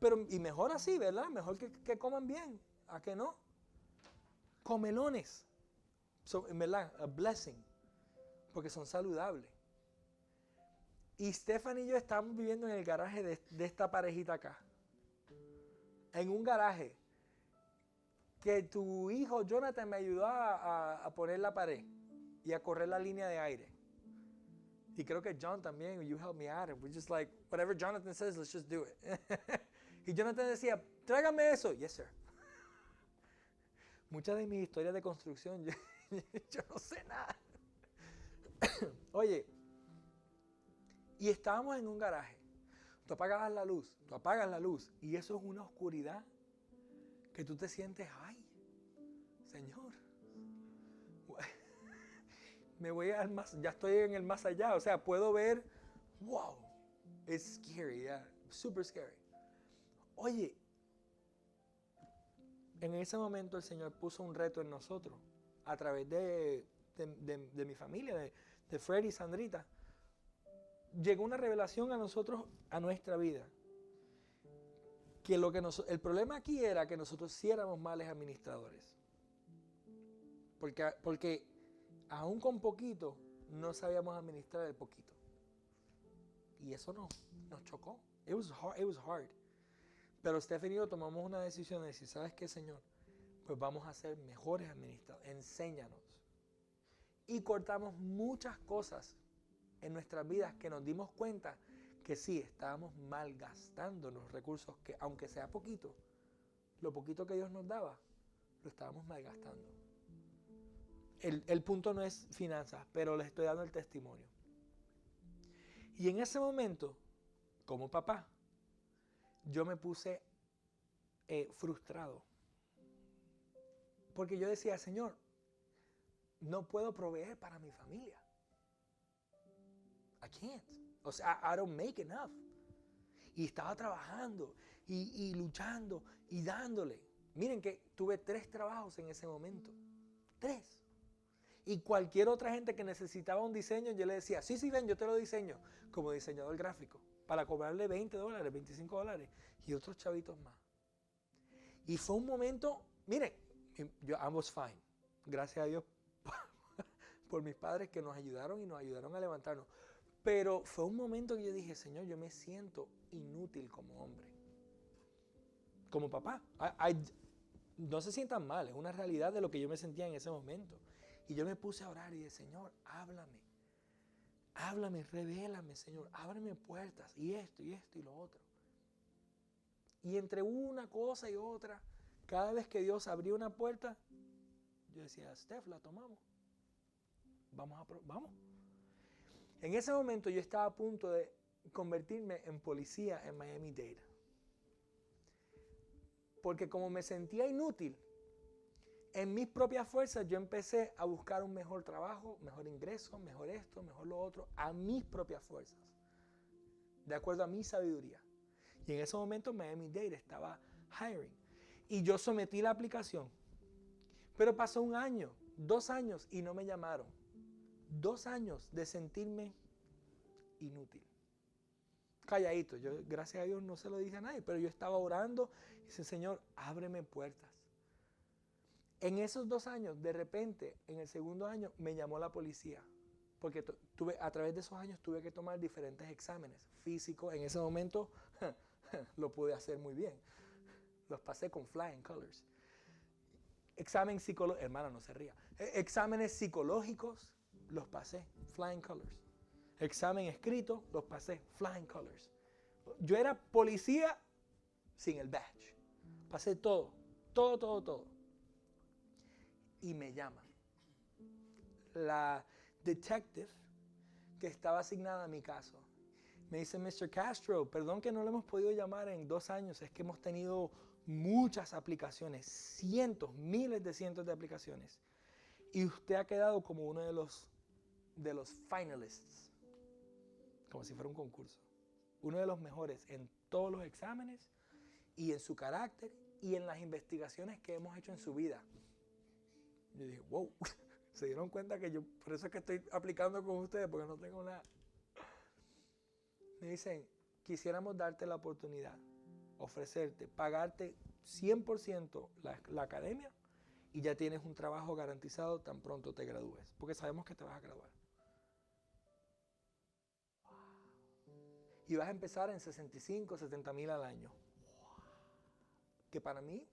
Pero, y mejor así, ¿verdad? Mejor que coman bien, ¿a qué no? Comelones, en verdad, a blessing, porque son saludables. Y Stephanie y yo estamos viviendo en el garaje de esta parejita acá. En un garaje que tu hijo Jonathan me ayudó a poner la pared y a correr la línea de aire. Y creo que John también, you helped me out. We're just like, whatever Jonathan says, let's just do it. Y Jonathan decía, tráigame eso. Yes, sir. Muchas de mis historias de construcción, yo no sé nada. Oye, y estábamos en un garaje. Tú apagas la luz, y eso es una oscuridad que tú te sientes, ay, Señor, me voy ya estoy en el más allá, o sea, puedo ver, wow, it's scary, yeah, super scary. Oye, en ese momento el Señor puso un reto en nosotros, a través de mi familia, de Fred y Sandrita. Llegó una revelación a nosotros, a nuestra vida, que el problema aquí era que nosotros sí éramos males administradores. Porque aún con poquito no sabíamos administrar el poquito. Y eso nos chocó. It was hard. Pero Stephanie y yo tomamos una decisión de decir, ¿sabes qué, Señor? Pues vamos a ser mejores administradores. Enséñanos. Y cortamos muchas cosas en nuestras vidas que nos dimos cuenta que sí, estábamos malgastando los recursos que, aunque sea poquito, lo poquito que Dios nos daba, lo estábamos malgastando. El punto no es finanzas, pero les estoy dando el testimonio. Y en ese momento, como papá, yo me puse frustrado. Porque yo decía, Señor, no puedo proveer para mi familia. I can't. O sea, I don't make enough. Y estaba trabajando y luchando y dándole. Miren que tuve 3 trabajos en ese momento. 3. Y cualquier otra gente que necesitaba un diseño, yo le decía, sí, ven, yo te lo diseño. Como diseñador gráfico. Para cobrarle $20, $25 y otros chavitos más. Y fue un momento, miren, yo I was fine. Gracias a Dios por mis padres que nos ayudaron y nos ayudaron a levantarnos. Pero fue un momento que yo dije, Señor, yo me siento inútil como hombre. Como papá. No se sientan mal, es una realidad de lo que yo me sentía en ese momento. Y yo me puse a orar y dije, Señor, háblame. Háblame, revélame, Señor. Ábreme puertas y esto y lo otro. Y entre una cosa y otra, cada vez que Dios abría una puerta, yo decía, Steph, la tomamos. Vamos. En ese momento yo estaba a punto de convertirme en policía en Miami-Dade. Porque como me sentía inútil, en mis propias fuerzas yo empecé a buscar un mejor trabajo, mejor ingreso, mejor esto, mejor lo otro, a mis propias fuerzas, de acuerdo a mi sabiduría. Y en ese momento Miami-Dade estaba hiring. Y yo sometí la aplicación. Pero pasó 1 año, 2 años y no me llamaron. 2 años de sentirme inútil. Calladito, yo gracias a Dios no se lo dije a nadie, pero yo estaba orando y dije, Señor, ábreme puertas. En esos 2 años, de repente, en el segundo año, me llamó la policía. Porque a través de esos años tuve que tomar diferentes exámenes físicos. En ese momento lo pude hacer muy bien. Los pasé con flying colors. Examen psicológico, hermana, no se ría. Exámenes psicológicos, los pasé, flying colors. Examen escrito, los pasé, flying colors. Yo era policía sin el badge. Pasé todo. Y me llama la detective que estaba asignada a mi caso. Me dice, Mr. Castro, perdón que no le hemos podido llamar en 2 años, es que hemos tenido muchas aplicaciones, cientos, miles de cientos de aplicaciones. Y usted ha quedado como uno de los finalists, como si fuera un concurso. Uno de los mejores en todos los exámenes y en su carácter y en las investigaciones que hemos hecho en su vida. Yo dije, wow, se dieron cuenta que yo, por eso es que estoy aplicando con ustedes, porque no tengo nada. Me dicen, quisiéramos darte la oportunidad, ofrecerte, pagarte 100% la academia y ya tienes un trabajo garantizado tan pronto te gradúes, porque sabemos que te vas a graduar. Y vas a empezar en 65, 70 mil al año. Que para mí,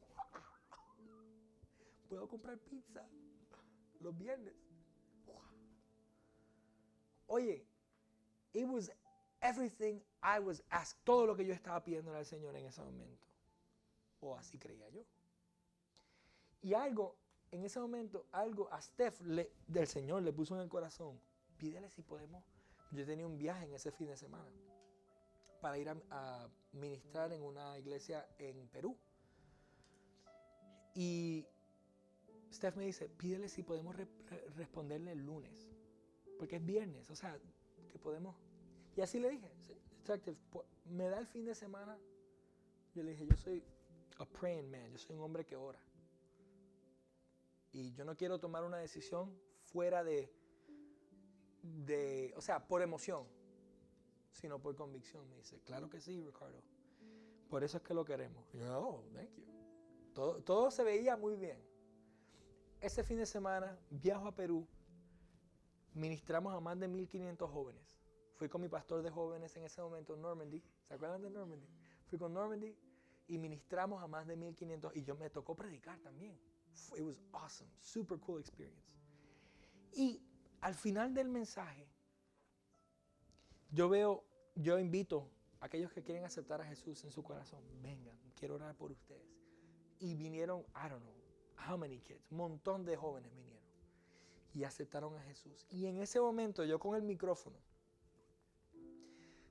puedo comprar pizza los viernes. Oye, it was everything I was asked. Todo lo que yo estaba pidiendo al Señor en ese momento. O así creía yo. Y en ese momento, algo a Steph del Señor le puso en el corazón. Pídele si podemos. Yo tenía un viaje en ese fin de semana para ir a ministrar en una iglesia en Perú. Y Steph me dice, pídele si podemos responderle el lunes. Porque es viernes, o sea, que podemos. Y así le dije, me da el fin de semana. Yo le dije, yo soy a praying man, yo soy un hombre que ora. Y yo no quiero tomar una decisión fuera o sea, por emoción, sino por convicción. Me dice, claro que sí, Ricardo. Por eso es que lo queremos. Y yo, oh, thank you. Todo se veía muy bien. Ese fin de semana viajo a Perú, ministramos a más de 1,500 jóvenes. Fui con mi pastor de jóvenes en ese momento, Normandy. ¿Se acuerdan de Normandy? Fui con Normandy y ministramos a más de 1,500 y yo me tocó predicar también. It was awesome, super cool experience. Y al final del mensaje, yo invito a aquellos que quieren aceptar a Jesús en su corazón, vengan, quiero orar por ustedes. Y vinieron, I don't know, how many kids, un montón de jóvenes vinieron y aceptaron a Jesús. Y en ese momento yo con el micrófono,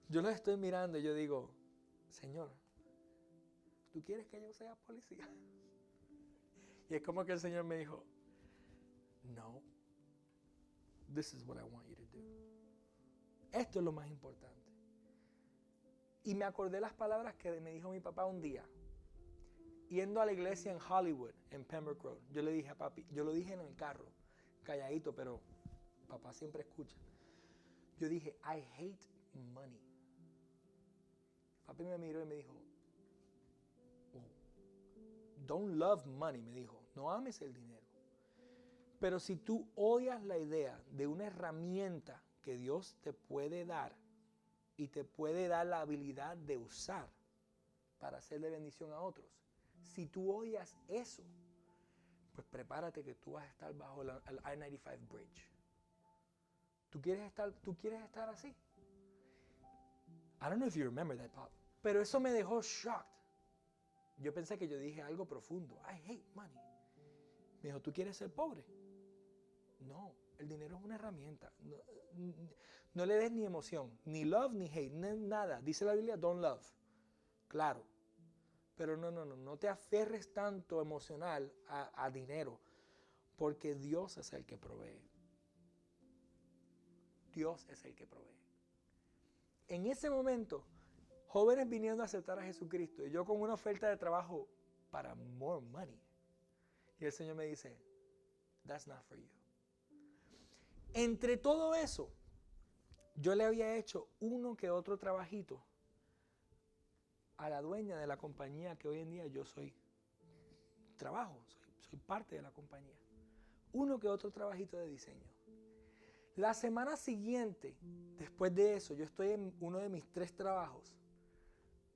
yo los estoy mirando y yo digo, Señor, ¿tú quieres que yo sea policía? Y es como que el Señor me dijo, no, this is what I want you to do. Esto es lo más importante. Y me acordé las palabras que me dijo mi papá un día, yendo a la iglesia en Hollywood, en Pembroke Road. Yo le dije a papi, yo lo dije en el carro, calladito, pero papá siempre escucha. Yo dije, I hate money. Papi me miró y me dijo, don't love money, me dijo, no ames el dinero. Pero si tú odias la idea de una herramienta que Dios te puede dar y te puede dar la habilidad de usar para hacerle bendición a otros, si tú odias eso, pues prepárate que tú vas a estar bajo el I-95 Bridge. ¿Tú quieres estar así? I don't know if you remember that, Pop. Pero eso me dejó shocked. Yo pensé que yo dije algo profundo. I hate money. Me dijo, ¿tú quieres ser pobre? No, el dinero es una herramienta. No le des ni emoción, ni love, ni hate, nada. Dice la Biblia, don't love. Claro. Pero no te aferres tanto emocional a dinero, porque Dios es el que provee. Dios es el que provee. En ese momento, jóvenes viniendo a aceptar a Jesucristo y yo con una oferta de trabajo para more money. Y el Señor me dice, that's not for you. Entre todo eso, yo le había hecho uno que otro trabajito a la dueña de la compañía que hoy en día yo soy parte de la compañía. Uno que otro trabajito de diseño. La semana siguiente, después de eso, yo estoy en uno de mis 3 trabajos.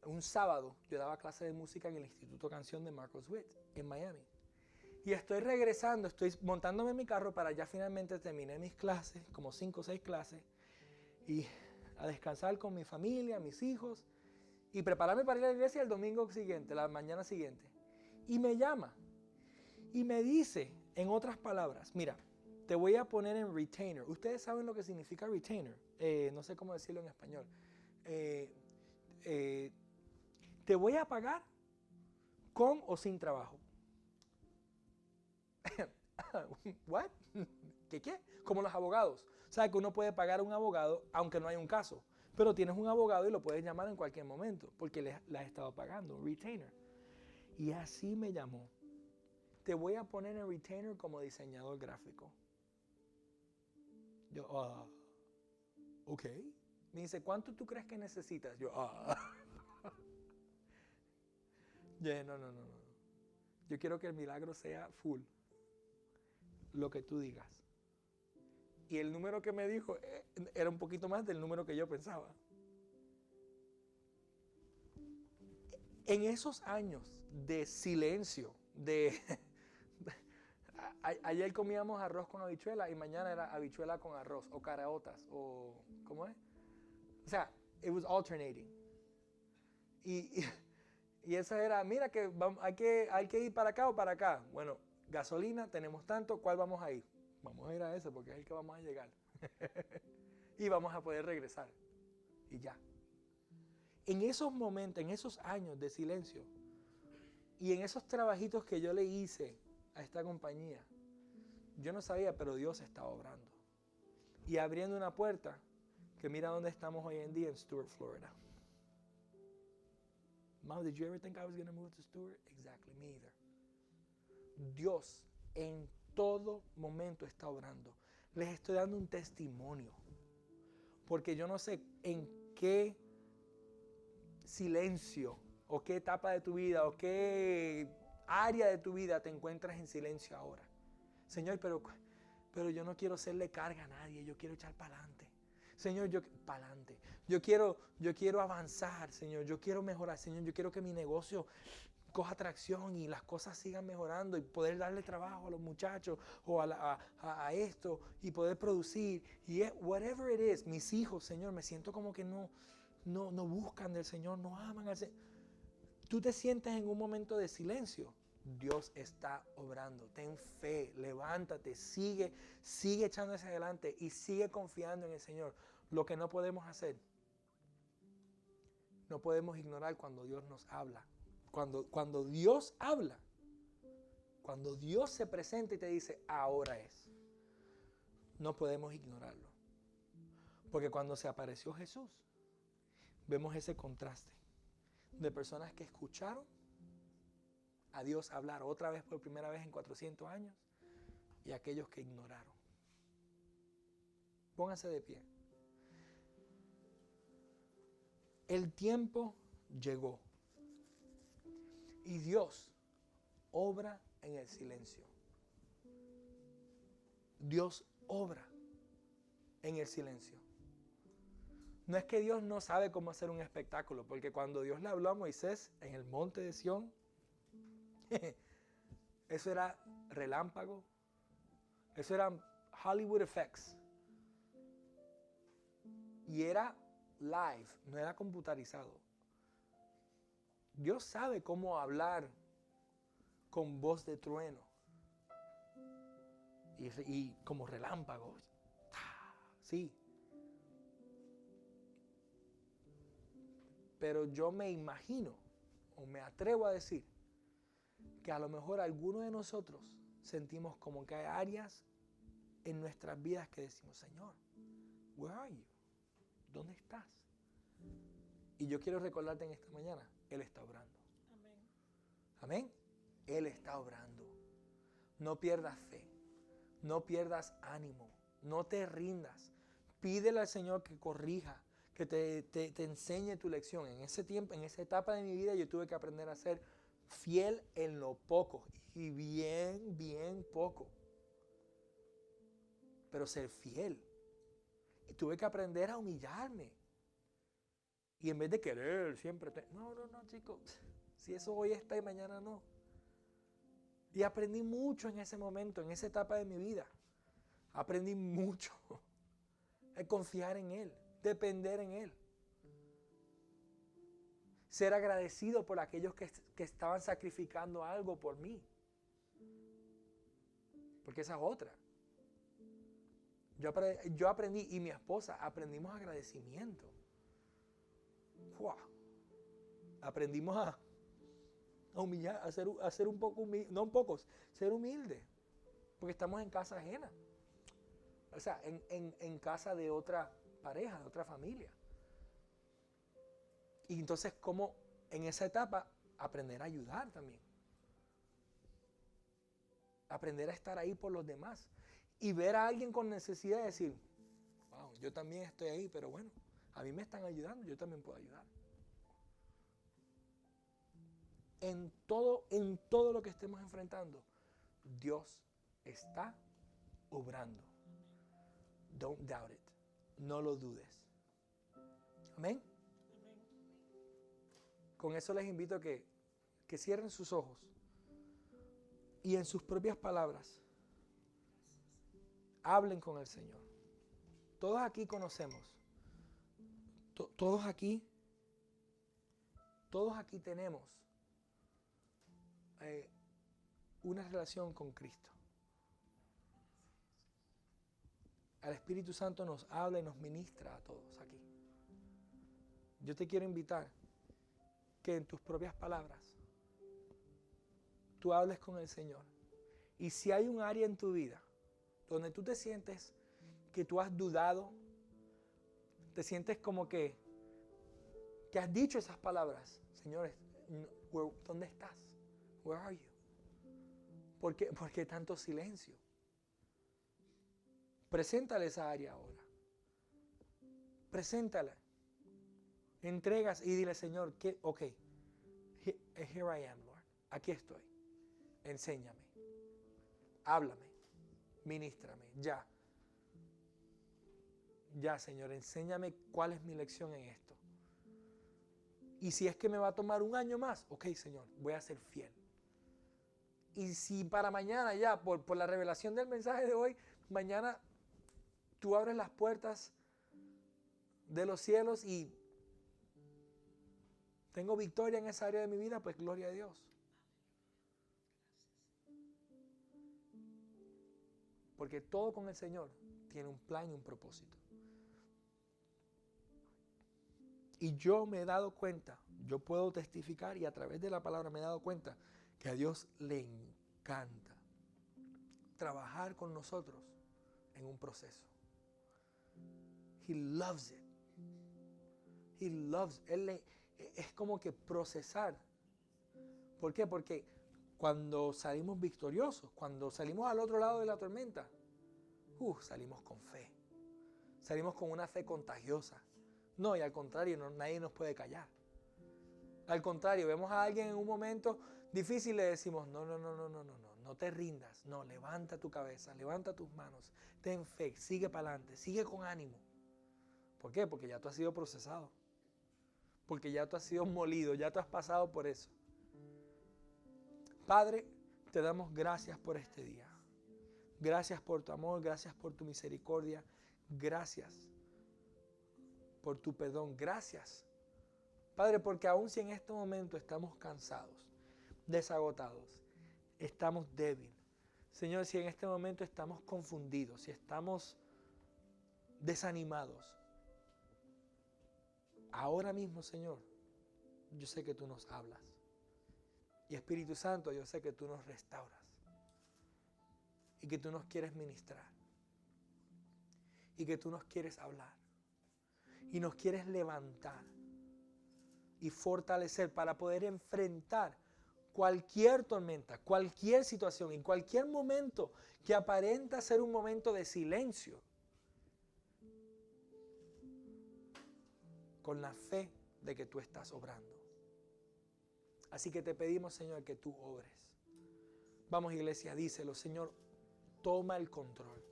Un sábado, yo daba clase de música en el Instituto Canción de Marcos Witt, en Miami. Y estoy regresando, estoy montándome en mi carro para ya finalmente terminar mis clases, como 5 o 6 clases, y a descansar con mi familia, mis hijos, y prepararme para ir a la iglesia el domingo siguiente, la mañana siguiente. Y me llama y me dice, en otras palabras, mira, te voy a poner en retainer. Ustedes saben lo que significa retainer. No sé cómo decirlo en español. Te voy a pagar con o sin trabajo. ¿What? ¿Qué? Como los abogados. O sea, que uno puede pagar a un abogado aunque no haya un caso. Pero tienes un abogado y lo puedes llamar en cualquier momento porque le has estado pagando, un retainer. Y así me llamó. Te voy a poner en retainer como diseñador gráfico. Yo, ok. Me dice, ¿cuánto tú crees que necesitas? Yo, no. Yo quiero que el milagro sea full. Lo que tú digas. Y el número que me dijo era un poquito más del número que yo pensaba. En esos años de silencio, ayer comíamos arroz con habichuela y mañana era habichuela con arroz, o caraotas, o ¿cómo es? O sea, it was alternating. Y eso era, mira que hay que ir para acá o para acá. Bueno, gasolina, tenemos tanto, ¿cuál vamos a ir? Vamos a ir a ese porque es el que vamos a llegar. Y vamos a poder regresar. Y ya. En esos momentos, en esos años de silencio, y en esos trabajitos que yo le hice a esta compañía, yo no sabía, pero Dios estaba obrando. Y abriendo una puerta que mira dónde estamos hoy en día, en Stuart, Florida. Mom, did you ever think I was going to move to Stuart? Exactly, me either. Dios en todo momento está obrando. Les estoy dando un testimonio. Porque yo no sé en qué silencio o qué etapa de tu vida o qué área de tu vida te encuentras en silencio ahora. Señor, pero yo no quiero hacerle carga a nadie, yo quiero echar para adelante. Señor, para adelante. Yo quiero avanzar, Señor, yo quiero mejorar, Señor, yo quiero que mi negocio coja tracción y las cosas sigan mejorando y poder darle trabajo a los muchachos o a esto y poder producir. Y whatever it is, mis hijos, Señor, me siento como que no buscan del Señor, no aman al Señor. Tú te sientes en un momento de silencio. Dios está obrando. Ten fe, levántate, sigue echando hacia adelante y sigue confiando en el Señor. Lo que no podemos hacer, no podemos ignorar cuando Dios nos habla. Cuando Dios habla, cuando Dios se presenta y te dice, ahora es, no podemos ignorarlo. Porque cuando se apareció Jesús, vemos ese contraste de personas que escucharon a Dios hablar otra vez por primera vez en 400 años y aquellos que ignoraron. Pónganse de pie. El tiempo llegó y Dios obra en el silencio. Dios obra en el silencio. No es que Dios no sabe cómo hacer un espectáculo, porque cuando Dios le habló a Moisés en el monte de Sión, eso era relámpago, eso era Hollywood effects. Y era live, no era computarizado. Dios sabe cómo hablar con voz de trueno y como relámpagos. Sí. Pero yo me imagino, o me atrevo a decir, que a lo mejor algunos de nosotros sentimos como que hay áreas en nuestras vidas que decimos, Señor, where are you? ¿Dónde estás? Y yo quiero recordarte en esta mañana, Él está obrando. Amén. Amén. Él está obrando. No pierdas fe, no pierdas ánimo, no te rindas. Pídele al Señor que corrija, que te enseñe tu lección. En ese tiempo, en esa etapa de mi vida, yo tuve que aprender a ser fiel en lo poco y bien poco. Pero ser fiel. Y tuve que aprender a humillarme. Y en vez de querer siempre, no, chicos, si eso hoy está y mañana no. Y aprendí mucho en ese momento, en esa etapa de mi vida. Aprendí mucho a confiar en Él, depender en Él. Ser agradecido por aquellos que estaban sacrificando algo por mí. Porque esa es otra. Yo aprendí, y mi esposa, aprendimos agradecimiento. ¡Wow! Aprendimos a humillar, a ser un poco humilde, no un poco, ser humilde. Porque estamos en casa ajena. O sea, en casa de otra pareja, de otra familia. Y entonces, ¿cómo en esa etapa aprender a ayudar también? Aprender a estar ahí por los demás. Y ver a alguien con necesidad de decir, wow, yo también estoy ahí, pero bueno, a mí me están ayudando, yo también puedo ayudar. En todo lo que estemos enfrentando, Dios está obrando. Don't doubt it. No lo dudes. Amén. Con eso les invito a que cierren sus ojos y en sus propias palabras hablen con el Señor. Todos aquí conocemos. Todos aquí tenemos una relación con Cristo. El Espíritu Santo nos habla y nos ministra a todos aquí. Yo te quiero invitar que en tus propias palabras tú hables con el Señor. Y si hay un área en tu vida donde tú te sientes que tú has dudado, te sientes como que has dicho esas palabras, Señor, ¿dónde estás? Where are you? ¿Por qué tanto silencio? Preséntale esa área ahora. Preséntala. Entregas y dile, Señor, ok, here I am, Lord. Aquí estoy. Enséñame. Háblame. Ministrame. Ya. Ya, Señor, enséñame cuál es mi lección en esto. Y si es que me va a tomar un año más, ok, Señor, voy a ser fiel. Y si para mañana ya, por la revelación del mensaje de hoy, mañana tú abres las puertas de los cielos y tengo victoria en esa área de mi vida, pues gloria a Dios. Porque todo con el Señor tiene un plan y un propósito. Y yo me he dado cuenta, yo puedo testificar y a través de la palabra me he dado cuenta que a Dios le encanta trabajar con nosotros en un proceso. He loves it. He loves it. Es como que procesar. ¿Por qué? Porque cuando salimos victoriosos, cuando salimos al otro lado de la tormenta, salimos con fe. Salimos con una fe contagiosa. No, y al contrario, nadie nos puede callar. Al contrario, vemos a alguien en un momento difícil y le decimos, no te rindas. No, levanta tu cabeza, levanta tus manos, ten fe, sigue para adelante, sigue con ánimo. ¿Por qué? Porque ya tú has sido procesado. Porque ya tú has sido molido, ya tú has pasado por eso. Padre, te damos gracias por este día. Gracias por tu amor, gracias por tu misericordia, gracias por tu perdón, gracias. Padre, porque aun si en este momento estamos cansados, desagotados, estamos débiles. Señor, si en este momento estamos confundidos, si estamos desanimados, ahora mismo, Señor, yo sé que tú nos hablas. Y Espíritu Santo, yo sé que tú nos restauras. Y que tú nos quieres ministrar. Y que tú nos quieres hablar. Y nos quieres levantar. Y fortalecer para poder enfrentar cualquier tormenta, cualquier situación, en cualquier momento que aparenta ser un momento de silencio. Con la fe de que tú estás obrando. Así que te pedimos, Señor, que tú obres. Vamos, iglesia, díselo, Señor, toma el control.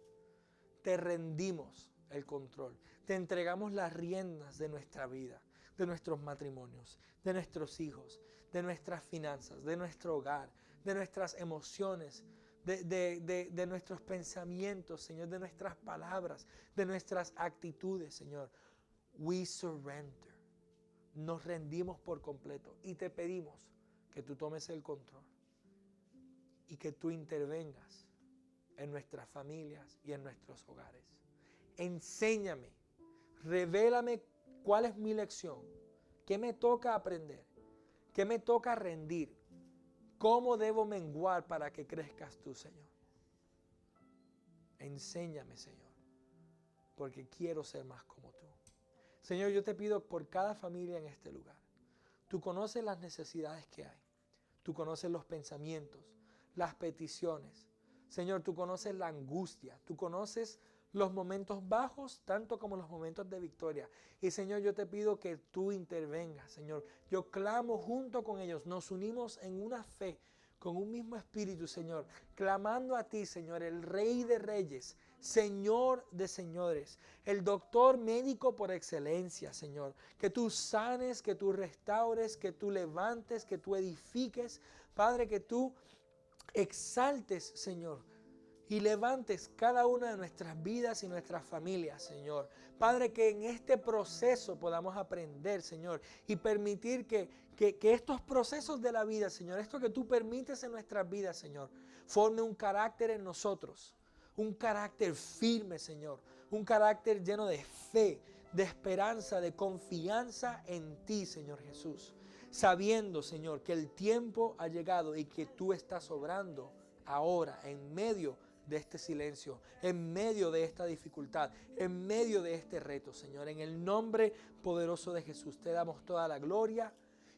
Te rendimos el control. Te entregamos las riendas de nuestra vida, de nuestros matrimonios, de nuestros hijos, de nuestras finanzas, de nuestro hogar, de nuestras emociones, de nuestros pensamientos, Señor, de nuestras palabras, de nuestras actitudes, Señor. We surrender. Nos rendimos por completo y te pedimos que tú tomes el control y que tú intervengas en nuestras familias y en nuestros hogares. Enséñame, revélame cuál es mi lección, qué me toca aprender, qué me toca rendir, cómo debo menguar para que crezcas tú, Señor. Enséñame, Señor, porque quiero ser más como tú. Señor, yo te pido por cada familia en este lugar. Tú conoces las necesidades que hay. Tú conoces los pensamientos, las peticiones. Señor, tú conoces la angustia. Tú conoces los momentos bajos, tanto como los momentos de victoria. Y Señor, yo te pido que tú intervengas, Señor. Yo clamo junto con ellos. Nos unimos en una fe, con un mismo espíritu, Señor. Clamando a ti, Señor, el Rey de Reyes, Señor de señores, el doctor médico por excelencia, Señor. Que tú sanes, que tú restaures, que tú levantes, que tú edifiques. Padre, que tú exaltes, Señor, y levantes cada una de nuestras vidas y nuestras familias, Señor. Padre, que en este proceso podamos aprender, Señor, y permitir que estos procesos de la vida, Señor, esto que tú permites en nuestras vidas, Señor, forme un carácter en nosotros. Un carácter firme, Señor. Un carácter lleno de fe, de esperanza, de confianza en ti, Señor Jesús. Sabiendo, Señor, que el tiempo ha llegado y que tú estás obrando ahora en medio de este silencio, en medio de esta dificultad, en medio de este reto, Señor. En el nombre poderoso de Jesús te damos toda la gloria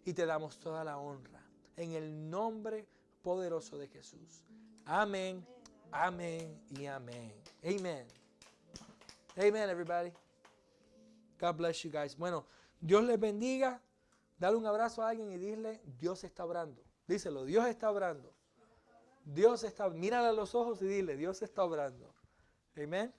y te damos toda la honra. En el nombre poderoso de Jesús. Amén. Amén y amén. Amen. Amen, everybody. God bless you guys. Bueno, Dios les bendiga. Dale un abrazo a alguien y dile, Dios está obrando. Díselo, Dios está obrando. Dios está, mírale a los ojos y dile, Dios está obrando. Amen.